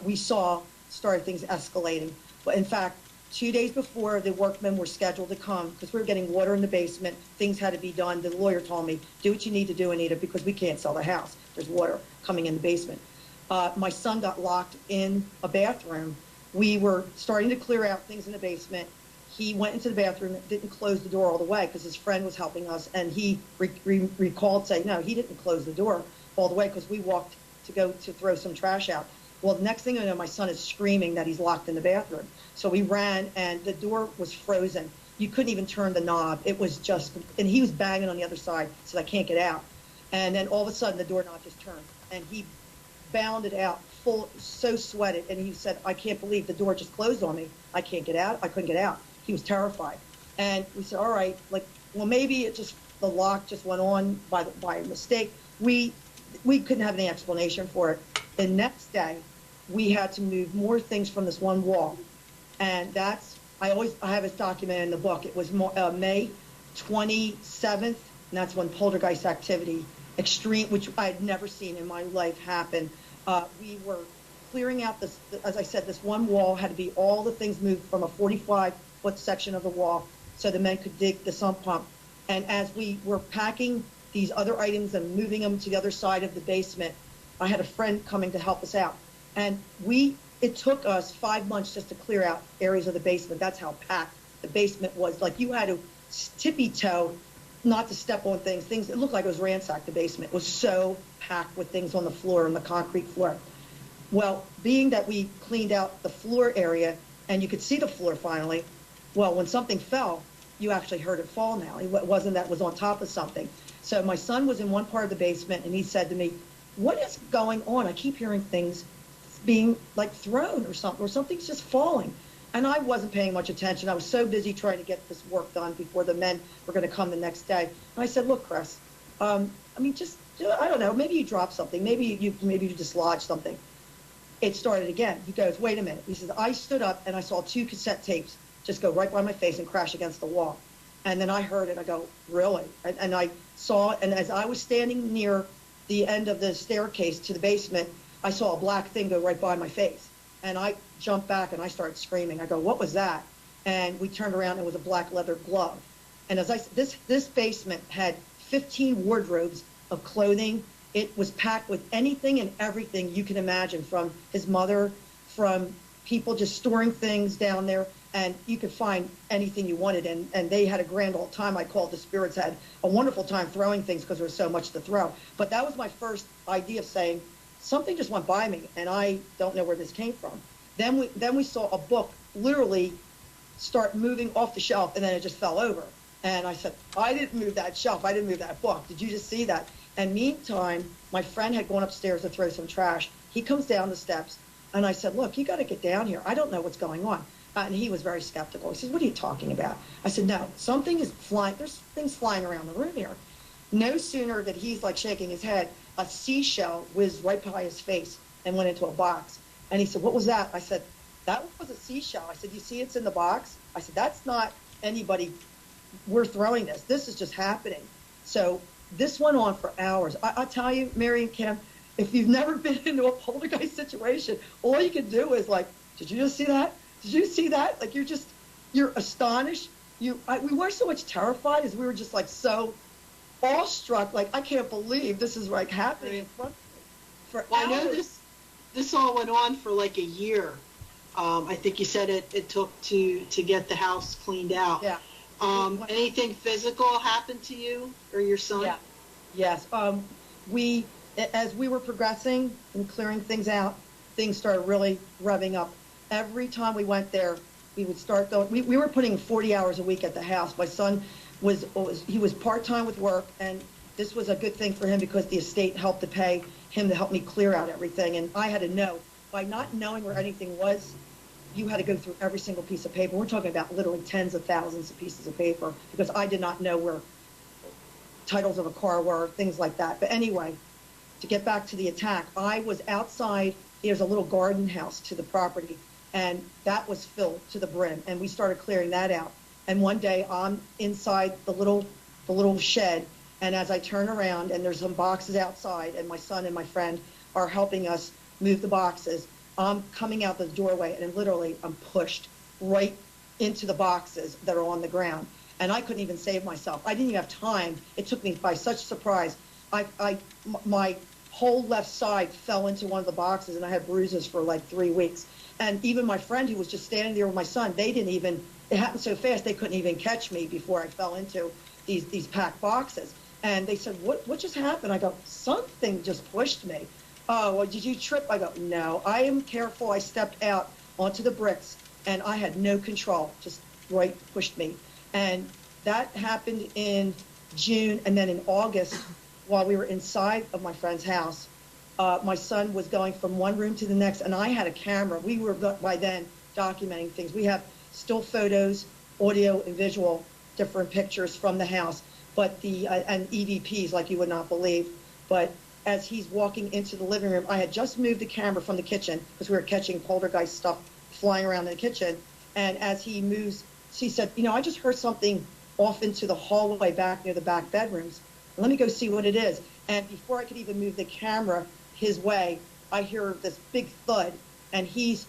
we started things escalating. But in fact, 2 days before the workmen were scheduled to come, because we were getting water in the basement, things had to be done. The lawyer told me, do what you need to do, Anita, because we can't sell the house. There's water coming in the basement. My son got locked in a bathroom. We were starting to clear out things in the basement. He went into the bathroom, didn't close the door all the way because his friend was helping us, and he recalled saying, no, he didn't close the door all the way because we walked to go to throw some trash out. Well, the next thing I know, my son is screaming that he's locked in the bathroom. So we ran, and the door was frozen. You couldn't even turn the knob. It was just, and he was banging on the other side, so I can't get out. And then all of a sudden, the doorknob just turned, and he bounded out, so sweated, and he said, I can't believe the door just closed on me. I can't get out. I couldn't get out. He was terrified. And we said, all right, well, maybe the lock just went on by mistake. We couldn't have any explanation for it. The next day, we had to move more things from this one wall. And I have it documented in the book. It was May 27th, and that's when poltergeist activity, extreme, which I had never seen in my life happen. We were clearing out this, as I said, this one wall had to be all the things moved from a 45-foot section of the wall so the men could dig the sump pump. And as we were packing these other items and moving them to the other side of the basement, I had a friend coming to help us out. And it took us 5 months just to clear out areas of the basement. That's how packed the basement was. Like, you had to tippy-toe not to step on things. It looked like it was ransacked, the basement. It was so packed with things on the floor, on the concrete floor. Well, being that we cleaned out the floor area and you could see the floor finally, well, when something fell, you actually heard it fall now. It wasn't that it was on top of something. So my son was in one part of the basement, and he said to me, what is going on? I keep hearing things being like thrown or something, or something's just falling. And I wasn't paying much attention. I was so busy trying to get this work done before the men were going to come the next day. And I said, look, Chris, I don't know, maybe you dropped something. Maybe you dislodged something. It started again. He goes, wait a minute. He says, I stood up and I saw 2 cassette tapes just go right by my face and crash against the wall. And then I heard it. I go, really? And I saw it. And as I was standing near the end of the staircase to the basement, I saw a black thing go right by my face. And I jumped back and I started screaming. I go, what was that? And we turned around and it was a black leather glove. And as I this basement had 15 wardrobes of clothing. It was packed with anything and everything you can imagine, from his mother, from people just storing things down there, and you could find anything you wanted. And they had a grand old time. I called the spirits had a wonderful time throwing things because there was so much to throw. But that was my first idea of saying, something just went by me, and I don't know where this came from. Then we saw a book literally start moving off the shelf, and then it just fell over. And I said, I didn't move that shelf. I didn't move that book. Did you just see that? And meantime, my friend had gone upstairs to throw some trash. He comes down the steps, and I said, look, you got to get down here. I don't know what's going on. And he was very skeptical. He says, what are you talking about? I said, no, something is flying. There's things flying around the room here. No sooner that he's like shaking his head, a seashell whizzed right by his face and went into a box. And he said, what was that? I said, that was a seashell. I said, you see it's in the box? I said, that's not anybody. We're throwing this. This is just happening. So this went on for hours. I'll tell you, Mary and Kim, if you've never been into a poltergeist situation, all you can do is like, did you just see that? Did you see that? Like you're astonished. We were so much terrified as we were just like so awestruck. Like, I can't believe this is like happening in front of me. For hours. I know this all went on for like a year. I think you said it took to get the house cleaned out. Yeah. Anything physical happened to you or your son? Yeah. Yes. As we were progressing and clearing things out, things started really revving up. Every time we went there, we would start going. We were putting 40 hours a week at the house. My son was part-time with work, and this was a good thing for him because the estate helped to pay him to help me clear out everything. And I had to know, by not knowing where anything was, you had to go through every single piece of paper. We're talking about literally tens of thousands of pieces of paper because I did not know where titles of a car were, things like that. But anyway, to get back to the attack, I was outside. There's a little garden house to the property, and that was filled to the brim, and we started clearing that out. And one day I'm inside the little shed, and as I turn around, and there's some boxes outside, and my son and my friend are helping us move the boxes. I'm coming out the doorway, and literally I'm pushed right into the boxes that are on the ground. And I couldn't even save myself. I didn't even have time. It took me by such surprise. My whole left side fell into one of the boxes, and I had bruises for like 3 weeks. And even my friend who was just standing there with my son, it happened so fast they couldn't even catch me before I fell into these packed boxes. And they said, what just happened? I go, something just pushed me. Oh, well, did you trip? I go, no, I am careful. I stepped out onto the bricks, and I had no control, just right pushed me. And that happened in June, and then in August, while we were inside of my friend's house, my son was going from one room to the next, and I had a camera. We were by then documenting things. We have still photos, audio and visual, different pictures from the house, but and EVPs like you would not believe. But as he's walking into the living room, I had just moved the camera from the kitchen because we were catching poltergeist stuff flying around in the kitchen. And as he moves, she said, I just heard something off into the hallway back near the back bedrooms. Let me go see what it is. And before I could even move the camera his way, I hear this big thud, and he's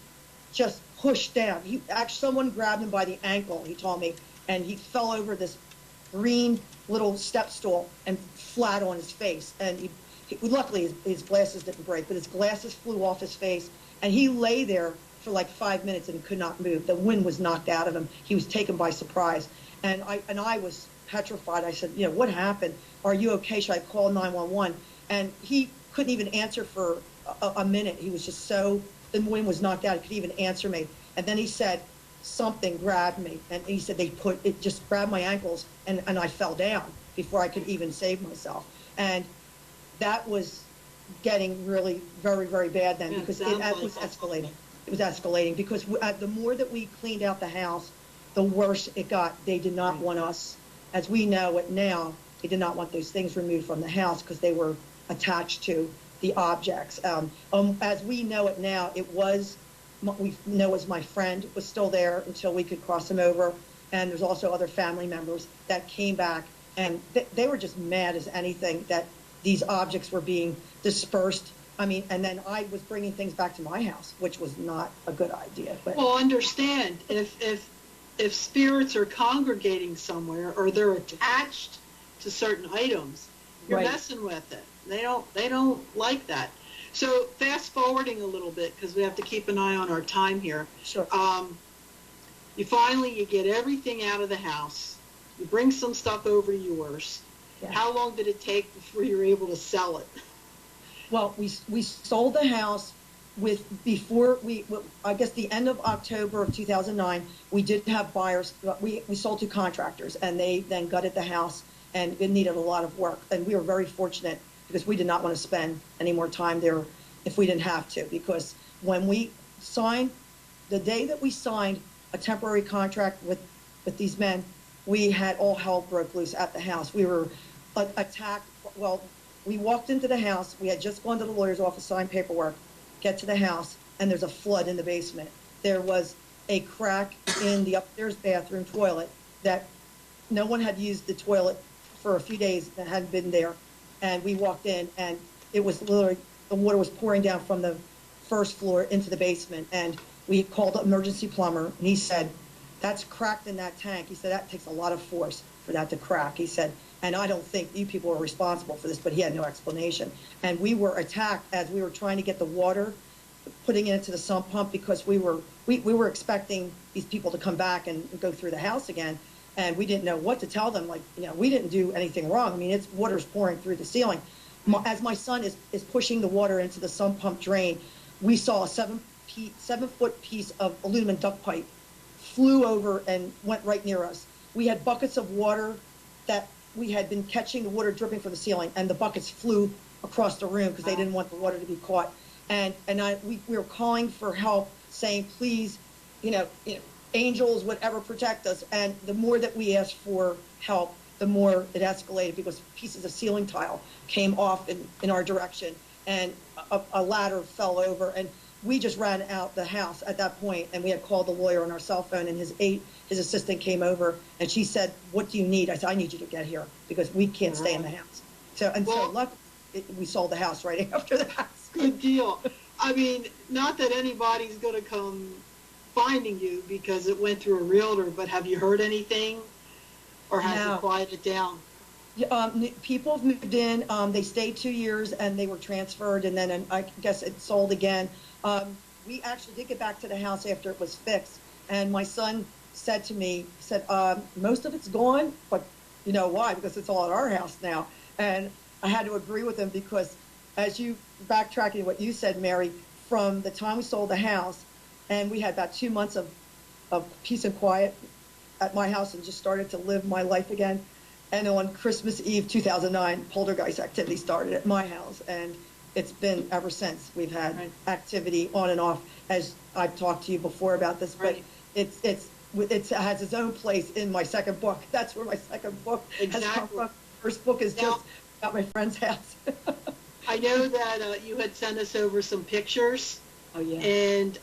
just pushed down. Someone grabbed him by the ankle, he told me, and he fell over this green little step stool and flat on his face. And luckily his glasses didn't break, but his glasses flew off his face, and he lay there for like 5 minutes and could not move. The wind was knocked out of him. He was taken by surprise. And I was petrified. I said, what happened? Are you okay? Should I call 911? And he couldn't even answer for a minute. He was just the wind was knocked out. He couldn't even answer me. And then he said, something grabbed me. And he said it just grabbed my ankles, and I fell down before I could even save myself. And that was getting really very, very bad then, because it was escalating. It was escalating because the more that we cleaned out the house, the worse it got. They did not want us, as we know it now, they did not want those things removed from the house because they were attached to the objects. As we know it now, we know as my friend was still there until we could cross him over. and there's also other family members that came back, and they were just mad as anything that these objects were being dispersed. I mean, and then I was bringing things back to my house, which was not a good idea. But Well, understand, if spirits are congregating somewhere or they're attached to certain items, you're Right. messing with it. They don't like that. So fast forwarding a little bit, because we have to keep an eye on our time here. sure. You get everything out of the house. You bring some stuff over to yours. Yeah. How long did it take before you were able to sell it? Well, we sold the house I guess the end of October of 2009, we did have buyers. We sold to contractors, and they then gutted the house, and it needed a lot of work. And we were very fortunate because we did not want to spend any more time there if we didn't have to. Because when we signed, the day that we signed a temporary contract with these men, we had all hell broke loose at the house. We were attacked. Well, we walked into the house. We had just gone to the lawyer's office, signed paperwork, get to the house, and there's a flood in the basement. There was a crack in the upstairs bathroom toilet that no one had used the toilet for a few days that hadn't been there. And we walked in, and it was literally, the water was pouring down from the first floor into the basement. And we called an emergency plumber, and he said, that's cracked in that tank. He said, that takes a lot of force for that to crack. He said, and I don't think you people are responsible for this, but he had no explanation. And we were attacked as we were trying to get the water, putting it into the sump pump, because we were expecting these people to come back and go through the house again. And we didn't know what to tell them. Like, we didn't do anything wrong. I mean, water's pouring through the ceiling. As my son is pushing the water into the sump pump drain, we saw a 7-foot piece of aluminum duct pipe flew over and went right near us. We had buckets of water that we had been catching the water dripping from the ceiling, and the buckets flew across the room because they didn't want the water to be caught. And we were calling for help, saying, please, angels, whatever, protect us. And the more that we asked for help, the more it escalated, because pieces of ceiling tile came off in our direction, and a ladder fell over, and we just ran out the house at that point. And we had called the lawyer on our cell phone, and his assistant came over, and she said, what do you need? I said, I need you to get here because we can't stay in the house. So luckily, we sold the house right after that. Good deal. I mean, not that anybody's going to come finding you because it went through a realtor, but have you heard anything, or has it quieted down? People have moved in. They stayed 2 years, and they were transferred, and then I guess it sold again. We actually did get back to the house after it was fixed, and my son said to me, most of it's gone, but you know why? Because it's all at our house now. And I had to agree with him, because as you backtracking what you said, Mary, from the time we sold the house, and we had about 2 months of peace and quiet at my house and just started to live my life again. And on Christmas Eve 2009, poltergeist activity started at my house, and it's been ever since. We've had activity on and off, as I've talked to you before about this, but it has its own place in my second book. That's where my second book has come from. First book is just about my friend's house. I know that you had sent us over some pictures. Oh yeah. And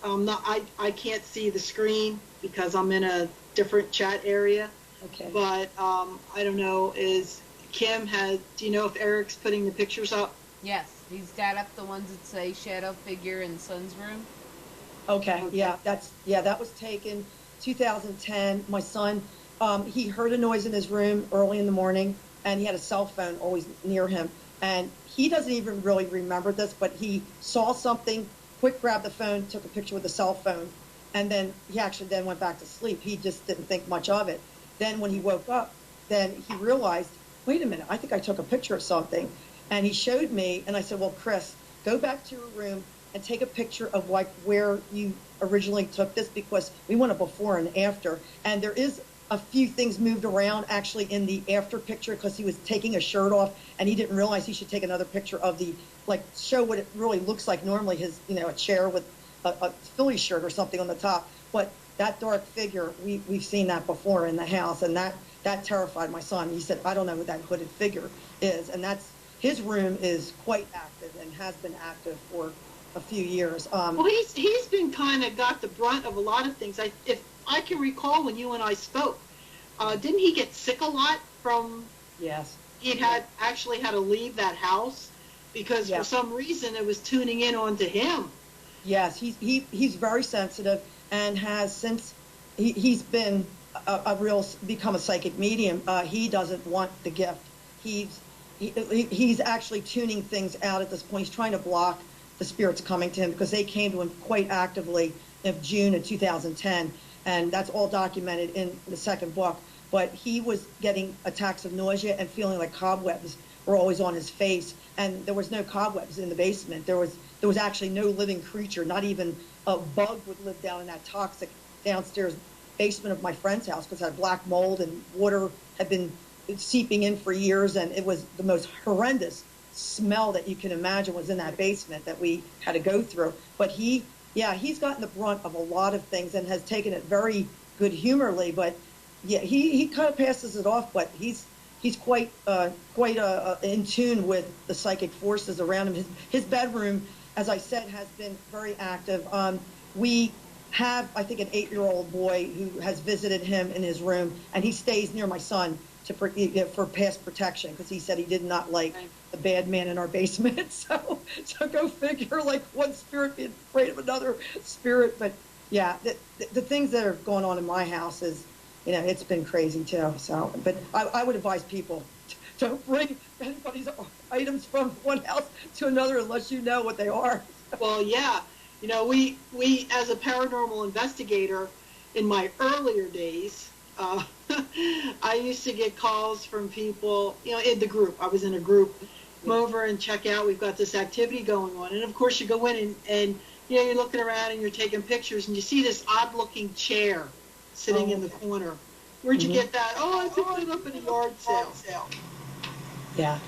I can't see the screen because I'm in a different chat area. Okay. But I don't know. Do you know if Eric's putting the pictures up? Yes, he's got up the ones that say shadow figure in son's room. Okay. Yeah, that was taken 2010. My son, he heard a noise in his room early in the morning, and he had a cell phone always near him. And he doesn't even really remember this, but he saw something, quick grabbed the phone, took a picture with the cell phone, and then he actually then went back to sleep. He just didn't think much of it. Then when he woke up, then he realized, wait a minute, I think I took a picture of something. And he showed me, and I said, well, Chris, go back to your room and take a picture of like where you originally took this, because we want a before and after. And there is a few things moved around actually in the after picture, because he was taking a shirt off and he didn't realize he should take another picture of show what it really looks like normally, his, a chair with a Philly shirt or something on the top. But that dark figure, we've seen that before in the house, and that terrified my son. He said, I don't know who that hooded figure is. And his room is quite active and has been active for a few years. Well, he's been kind of got the brunt of a lot of things. If I can recall when you and I spoke, Didn't he get sick a lot from, Yes. he had actually had to leave that house because for some reason it was tuning in onto him. Yes, he's very sensitive and has since he's been a real become a psychic medium. He doesn't want the gift. He's he's actually tuning things out at this point. He's trying to block the spirits coming to him because they came to him quite actively in June of 2010, and that's all documented in the second book. But he was getting attacks of nausea and feeling like cobwebs were always on his face, and there was no cobwebs in the basement. There was actually no living creature, not even a bug would live down in that toxic downstairs basement of my friend's house because it had black mold and water had been seeping in for years, and it was the most horrendous smell that you can imagine was in that basement that we had to go through. But he's gotten the brunt of a lot of things and has taken it very good humorly, but yeah, he kind of passes it off, but he's quite in tune with the psychic forces around him. His bedroom, as I said, has been very active. We have, I think, an 8-year-old boy who has visited him in his room, and he stays near my son for past protection because he said he did not like the bad man in our basement. So go figure, like one spirit being afraid of another spirit. But yeah, the things that are going on in my house is, it's been crazy too. So, but I would advise people, don't bring anybody's items from one house to another unless you know what they are. Well, yeah. We as a paranormal investigator in my earlier days, I used to get calls from people, in the group. I was in a group. Come over and check out. We've got this activity going on. And, of course, you go in and you're looking around and you're taking pictures, and you see this odd-looking chair sitting in the corner. Where'd you get that? Oh, I picked it up at a yard sale. Yeah.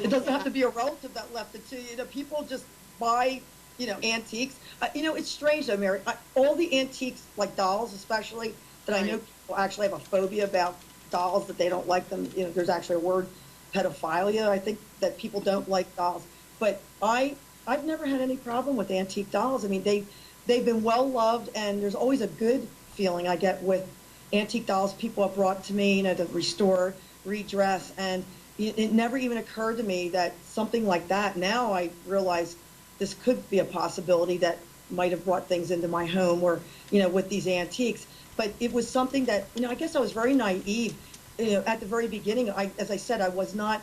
It doesn't have to be a relative that left it to you. People just buy, antiques. It's strange though, Mary. All the antiques, like dolls especially, that I know people actually have a phobia about dolls, that they don't like them. There's actually a word, pedophilia, I think, that people don't like dolls. But I've never had any problem with antique dolls. I mean, they've been well loved, and there's always a good feeling I get with antique dolls people have brought to me, to restore, redress, and it never even occurred to me that something like that, now I realize this could be a possibility that might have brought things into my home or, with these antiques. But it was something that, I guess I was very naive, at the very beginning. As I said, I was not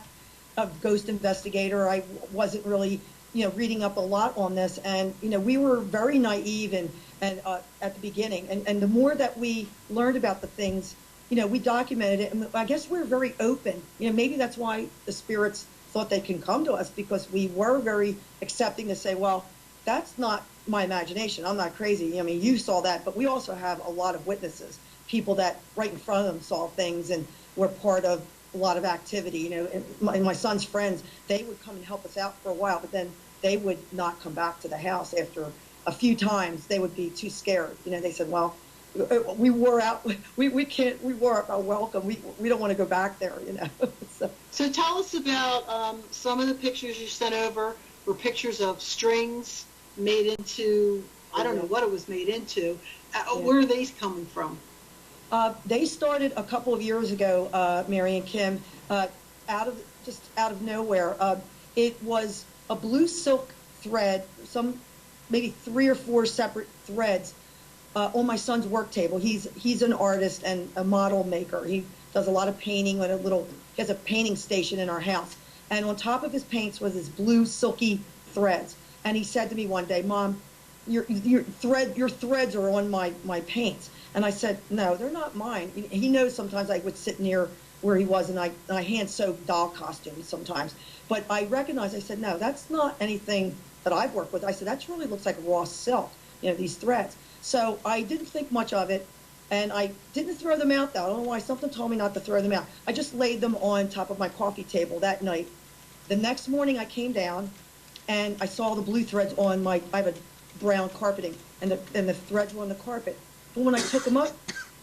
a ghost investigator. I wasn't really, reading up a lot on this. And, we were very naive and at the beginning. And the more that we learned about the things, we documented it, and I guess we're very open. Maybe that's why the spirits thought they can come to us, because we were very accepting to say, well, that's not my imagination. I'm not crazy. I mean, you saw that, but we also have a lot of witnesses, people that right in front of them saw things and were part of a lot of activity. And my son's friends, they would come and help us out for a while, but then they would not come back to the house after a few times. They would be too scared. They said, well, we wore out. We wore out our welcome. We don't want to go back there. So tell us about some of the pictures you sent over. Were pictures of strings made into, I don't know what it was made into. Where are these coming from? They started a couple of years ago, Mary and Kim, out of nowhere. It was a blue silk thread, maybe 3 or 4 separate threads. On my son's work table. He's an artist and a model maker. He does a lot of painting he has a painting station in our house. And on top of his paints was his blue silky threads. And he said to me one day, Mom, your threads are on my paints. And I said, no, they're not mine. He knows sometimes I would sit near where he was, and I hand sew doll costumes sometimes. But I recognized, I said, no, that's not anything that I've worked with. I said, that really looks like raw silk, these threads. So I didn't think much of it, and I didn't throw them out, though. I don't know why. Something told me not to throw them out. I just laid them on top of my coffee table that night. The next morning I came down, and I saw the blue threads on I have a brown carpeting, and the threads were on the carpet. But when I took them up,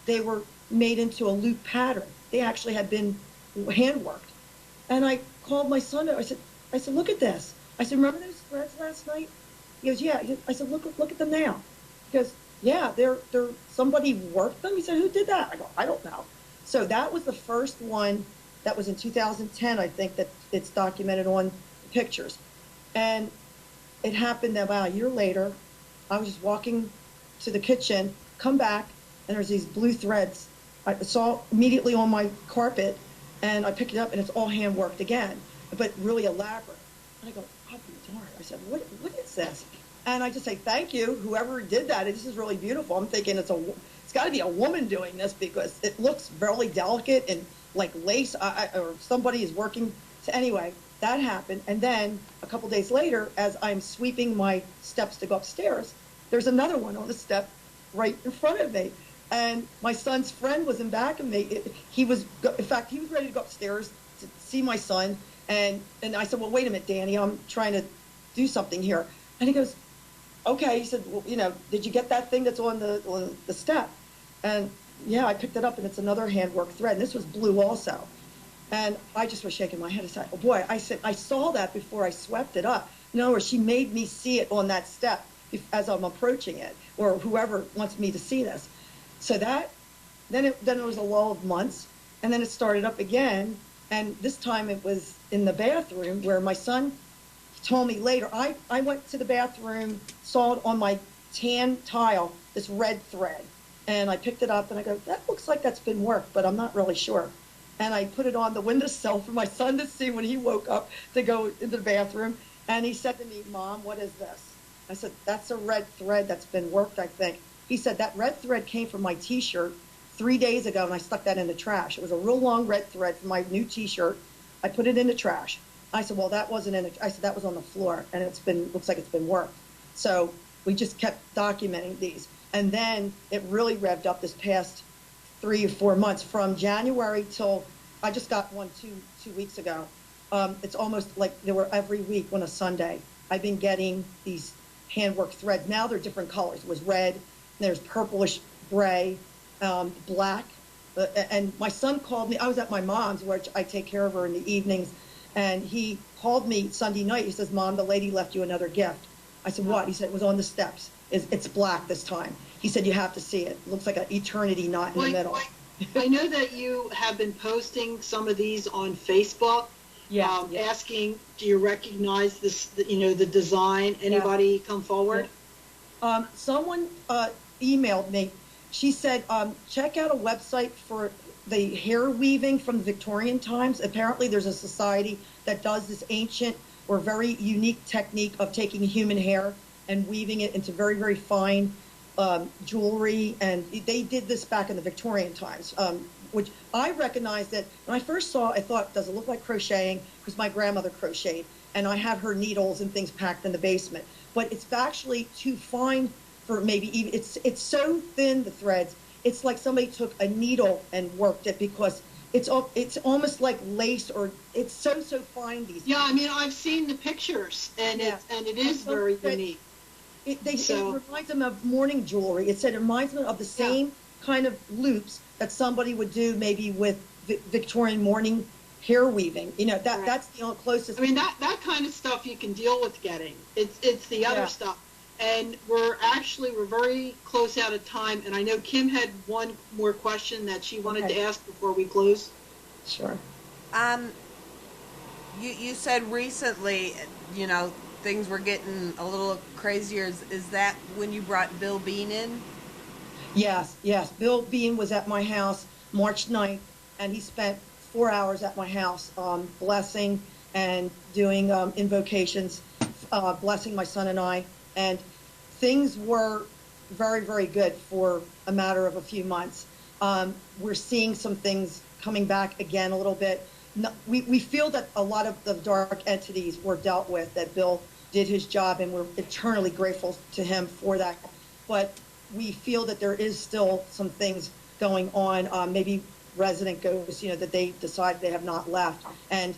they were made into a loop pattern. They actually had been hand-worked. And I called my son. I said, look at this. I said, remember those threads last night? He goes, yeah. I said, look at them now. He goes, yeah, they're somebody worked them. He said, who did that? I go, I don't know. So that was the first one that was in 2010, I think, that it's documented on pictures. And it happened about a year later. I was just walking to the kitchen, come back, and there's these blue threads. I saw immediately on my carpet, and I picked it up, and it's all hand worked again, but really elaborate. And I go, oh, darn. I said, what is this? And I just say, thank you, whoever did that. This is really beautiful. I'm thinking it's got to be a woman doing this because it looks really delicate and like lace, or somebody is working. So anyway, that happened. And then a couple days later, as I'm sweeping my steps to go upstairs, there's another one on the step right in front of me. And my son's friend was in back of me. In fact, he was ready to go upstairs to see my son. And I said, well, wait a minute, Danny, I'm trying to do something here. And he goes, okay. He said, well, did you get that thing that's on the step? And yeah, I picked it up, and it's another handwork thread. And this was blue also. And I just was shaking my head. I said, oh boy, I said, I saw that before I swept it up. In other words, she made me see it on that step as I'm approaching it, or whoever wants me to see this. So then it was a lull of months, and then it started up again. And this time it was in the bathroom where my son told me later. I went to the bathroom, saw it on my tan tile, this red thread. And I picked it up, and I go, that looks like that's been worked, but I'm not really sure. And I put it on the windowsill for my son to see when he woke up to go into the bathroom. And he said to me, Mom, what is this? I said, that's a red thread that's been worked, I think. He said, that red thread came from my T-shirt 3 days ago, and I stuck that in the trash. It was a real long red thread from my new T-shirt. I put it in the trash. I said, well, that wasn't in it. I said, that was on the floor, and looks like it's been worked. So we just kept documenting these. And then it really revved up this past 3 or 4 months, from January till I just got one two weeks ago. It's almost like they were every week on a Sunday. I've been getting these handwork threads. Now they're different colors. It was red, there's purplish gray, black. And my son called me. I was at my mom's, where I take care of her in the evenings, and he called me Sunday night. He says, Mom, the lady left you another gift. I said, what? He said, it was on the steps. It's black this time. He said, you have to see it. It looks like an eternity knot in the middle. I know that you have been posting some of these on Facebook. Yeah. Asking, do you recognize this, the design? Anybody come forward? Someone emailed me. She said, check out a website for the hair weaving from the Victorian times. Apparently there's a society that does this ancient or very unique technique of taking human hair and weaving it into very, very fine jewelry. And they did this back in the Victorian times, which I recognized that when I first saw it, I thought, does it look like crocheting? Because my grandmother crocheted, and I have her needles and things packed in the basement. But it's actually too fine for maybe even, it's so thin, the threads, it's like somebody took a needle and worked it, because it's almost like lace, or it's so fine, these. Yeah, I mean, I've seen the pictures, and it is very unique. It reminds them of morning jewelry. It said it reminds them of the same kind of loops that somebody would do maybe with Victorian morning hair weaving. That's the closest. I mean, that kind of stuff you can deal with getting. It's the other stuff. And we're very close out of time. And I know Kim had one more question that she wanted to ask before we close. Sure. You said recently, things were getting a little crazier. Is that when you brought Bill Bean in? Yes. Bill Bean was at my house March 9th, and he spent 4 hours at my house blessing and doing invocations, blessing my son and I. And things were very, very good for a matter of a few months. We're seeing some things coming back again a little bit. We feel that a lot of the dark entities were dealt with, that Bill did his job, and we're eternally grateful to him for that. But we feel that there is still some things going on, maybe resident ghosts, that they decide they have not left. And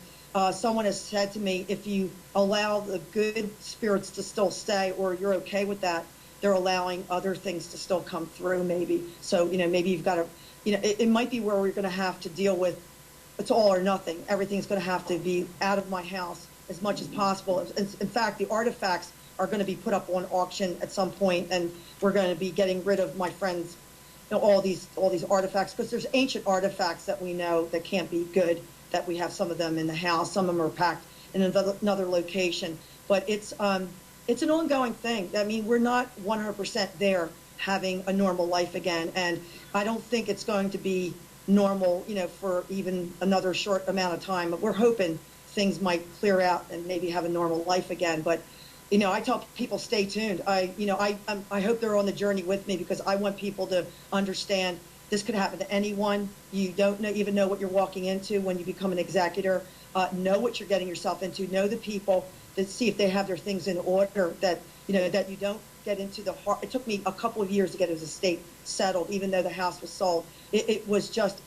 someone has said to me, if you allow the good spirits to still stay, or you're okay with that, they're allowing other things to still come through, maybe. So, maybe you've got to, it might be where we're going to have to deal with, it's all or nothing. Everything's going to have to be out of my house as much as possible. In fact, the artifacts are going to be put up on auction at some point, and we're going to be getting rid of my friends, all these artifacts, because there's ancient artifacts that we know that can't be good, that we have some of them in the house, some of them are packed in another location, but it's an ongoing thing. I mean, we're not 100% there having a normal life again, and I don't think it's going to be normal, for even another short amount of time. But we're hoping things might clear out and maybe have a normal life again. But I tell people, stay tuned. I hope they're on the journey with me, because I want people to understand this could happen to anyone. You don't even know what you're walking into when you become an executor. Know what you're getting yourself into. Know the people, to see if they have their things in order, that you don't get into the heart. It took me a couple of years to get his estate settled, even though the house was sold. It was just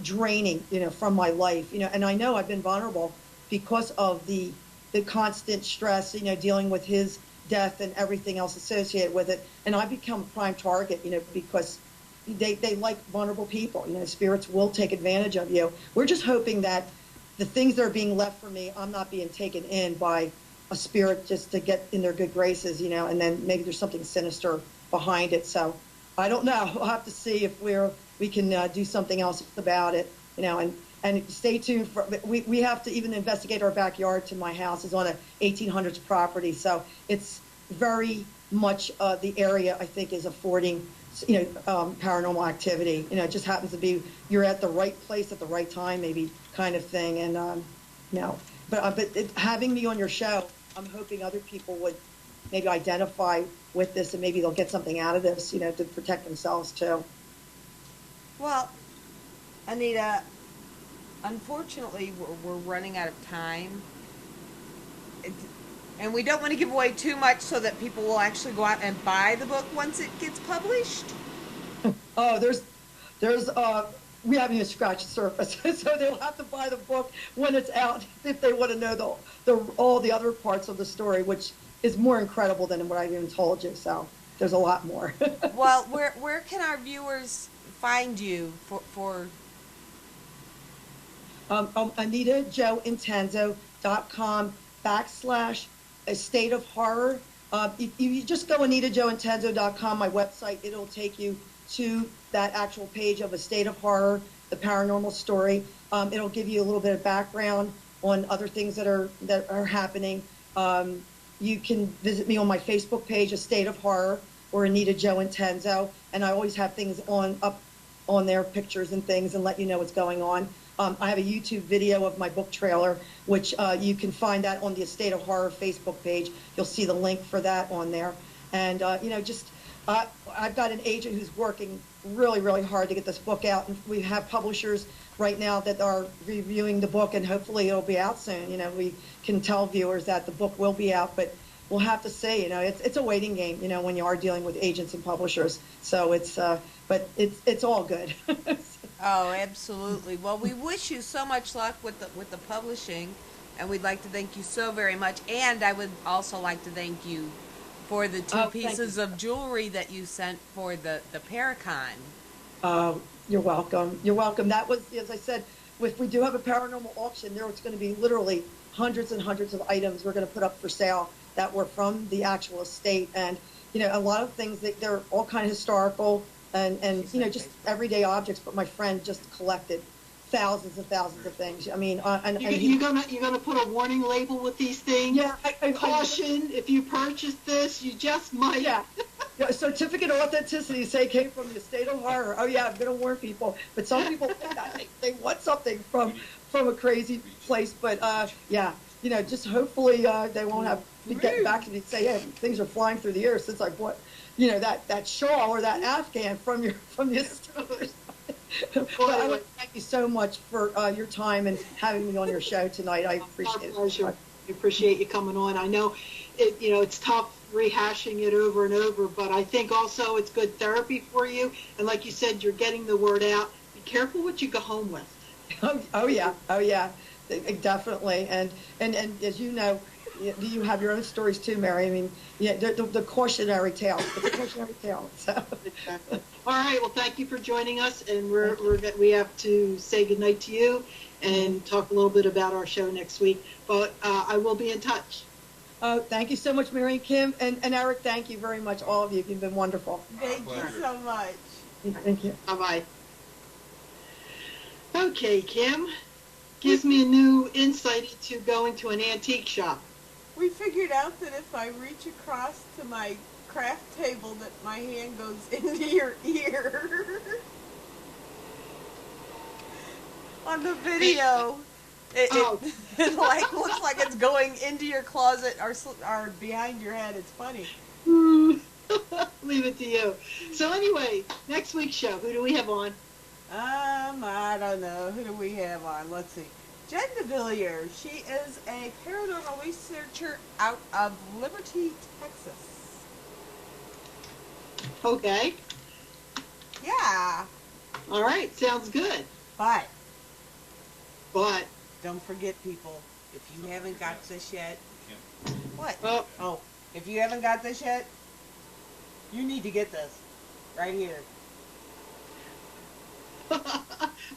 draining, from my life, and I know I've been vulnerable because of the constant stress, dealing with his death and everything else associated with it. And I've become a prime target, because they like vulnerable people. Spirits will take advantage of you. We're just hoping that the things that are being left for me, I'm not being taken in by a spirit just to get in their good graces, and then maybe there's something sinister behind it. So I don't know. We'll have to see if we can do something else about it, and stay tuned. We have to even investigate our backyard to my house. Is on a 1800s property, so it's very much the area, I think, is affording paranormal activity. It just happens to be you're at the right place at the right time, maybe, kind of thing. And having me on your show, I'm hoping other people would maybe identify with this, and maybe they'll get something out of this, to protect themselves too. Well, Anita, unfortunately, we're running out of time. And we don't want to give away too much so that people will actually go out and buy the book once it gets published. Oh, we haven't even scratched the surface. So they'll have to buy the book when it's out if they want to know all the other parts of the story, which is more incredible than what I've even told you. So there's a lot more. Well, where can our viewers find you for AnitaJoeIntenzo.com/A State of Horror. If you just go AnitaJoeIntenzo.com, my website, it'll take you to that actual page of A State of Horror, the paranormal story. It'll give you a little bit of background on other things that are happening. You can visit me on my Facebook page, A State of Horror, or Anita Joe Intenzo, and I always have things up on there, pictures and things, and let you know what's going on. I have a YouTube video of my book trailer, which you can find that on the Estate of Horror Facebook page. You'll see the link for that on there. And, I've got an agent who's working really, really hard to get this book out. And we have publishers right now that are reviewing the book, and hopefully it'll be out soon. We can tell viewers that the book will be out, but we'll have to say, it's a waiting game, when you are dealing with agents and publishers. So but it's all good. Oh, absolutely. Well, we wish you so much luck with the publishing, and we'd like to thank you so very much. And I would also like to thank you for the two pieces of jewelry that you sent for the Paracon. You're welcome. You're welcome. That was, as I said, if we do have a paranormal auction, there's going to be literally hundreds and hundreds of items we're going to put up for sale that were from the actual estate. And, a lot of things, they're all kind of historical and just everyday objects. But my friend just collected thousands and thousands of things. I mean, you're gonna put a warning label with these things. Yeah, caution: if you purchase this, you just might. Yeah, a certificate of authenticity say came from the Estate of Horror. Oh yeah, I'm gonna warn people. But some people think that they want something from a crazy place. But just hopefully they won't have to get back to me and say, yeah, things are flying through the air since I bought, that shawl or that Afghan from the store. But I want to thank you so much for your time and having me on your show tonight. I appreciate it. Pleasure. I appreciate you coming on. I know it's tough rehashing it over and over, but I think also it's good therapy for you. And like you said, you're getting the word out. Be careful what you go home with. Oh yeah, definitely. And as you know, you have your own stories too, Mary. I mean, the cautionary tale. It's a cautionary tale. So. Exactly. All right. Well, thank you for joining us, and we have to say goodnight to you and talk a little bit about our show next week. But I will be in touch. Thank you so much, Mary and Kim. And Eric, thank you very much, all of you. You've been wonderful. Thank you so much. Thank you. Bye-bye. Okay, Kim, gives me a new insight into going to an antique shop. We figured out that if I reach across to my craft table that my hand goes into your ear. On the video, it like looks like it's going into your closet or behind your head. It's funny. Leave it to you. So anyway, next week's show, who do we have on? I don't know. Who do we have on? Let's see. Jen DeVilliers. She is a paranormal researcher out of Liberty, Texas. Okay. Yeah. All right. Sounds good. But But, don't forget, people, if you haven't got this yet. What? oh, If you haven't got this yet, you need to get this. Right here.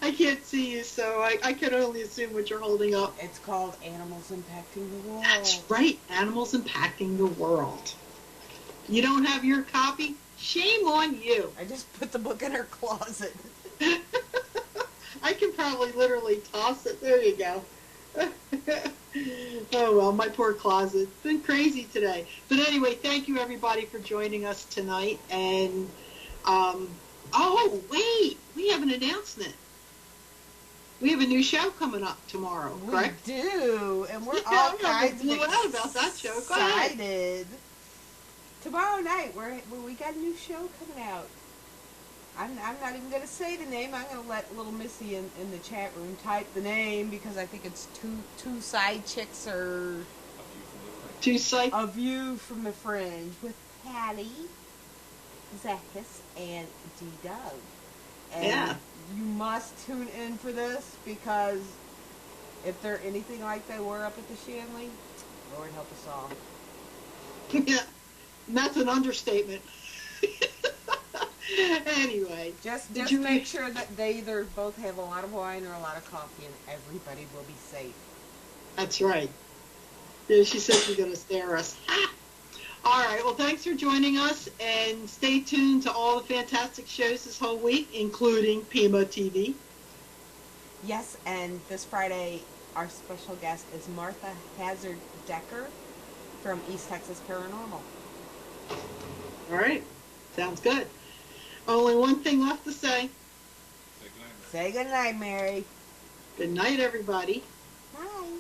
I can't see you, so I can only assume what you're holding up. It's called Animals Impacting the World. That's right. Animals Impacting the World. You don't have your copy? Shame on you. I just put the book in her closet. I can probably literally toss it. There you go. Oh, well, my poor closet. It's been crazy today. But anyway, thank you, everybody, for joining us tonight. And, oh, wait, we have an announcement. We have a new show coming up tomorrow, correct? We do, and we're Yeah, all I'm kinds of blew out about that show. Go ahead. excited. Tomorrow night, we got a new show coming out. I'm not even going to say the name. I'm going to let little Missy in the chat room type the name because I think it's two side chicks or Two sites. A View from the Fringe with Patty, Zachus, and D-Dub. And Yeah. you must tune in for this because if they're anything like they were up at the Shanley, Lord help us all. Yeah, and that's an understatement. Anyway. Just you make sure that they either both have a lot of wine or a lot of coffee and everybody will be safe. That's right. Yeah, she said she's going to stare us. All right. Well, thanks for joining us, and stay tuned to all the fantastic shows this whole week, including Pima TV. Yes, and this Friday, our special guest is Martha Hazard Decker from East Texas Paranormal. All right. Sounds good. Only one thing left to say. Say good night, Mary. Good night, everybody. Bye.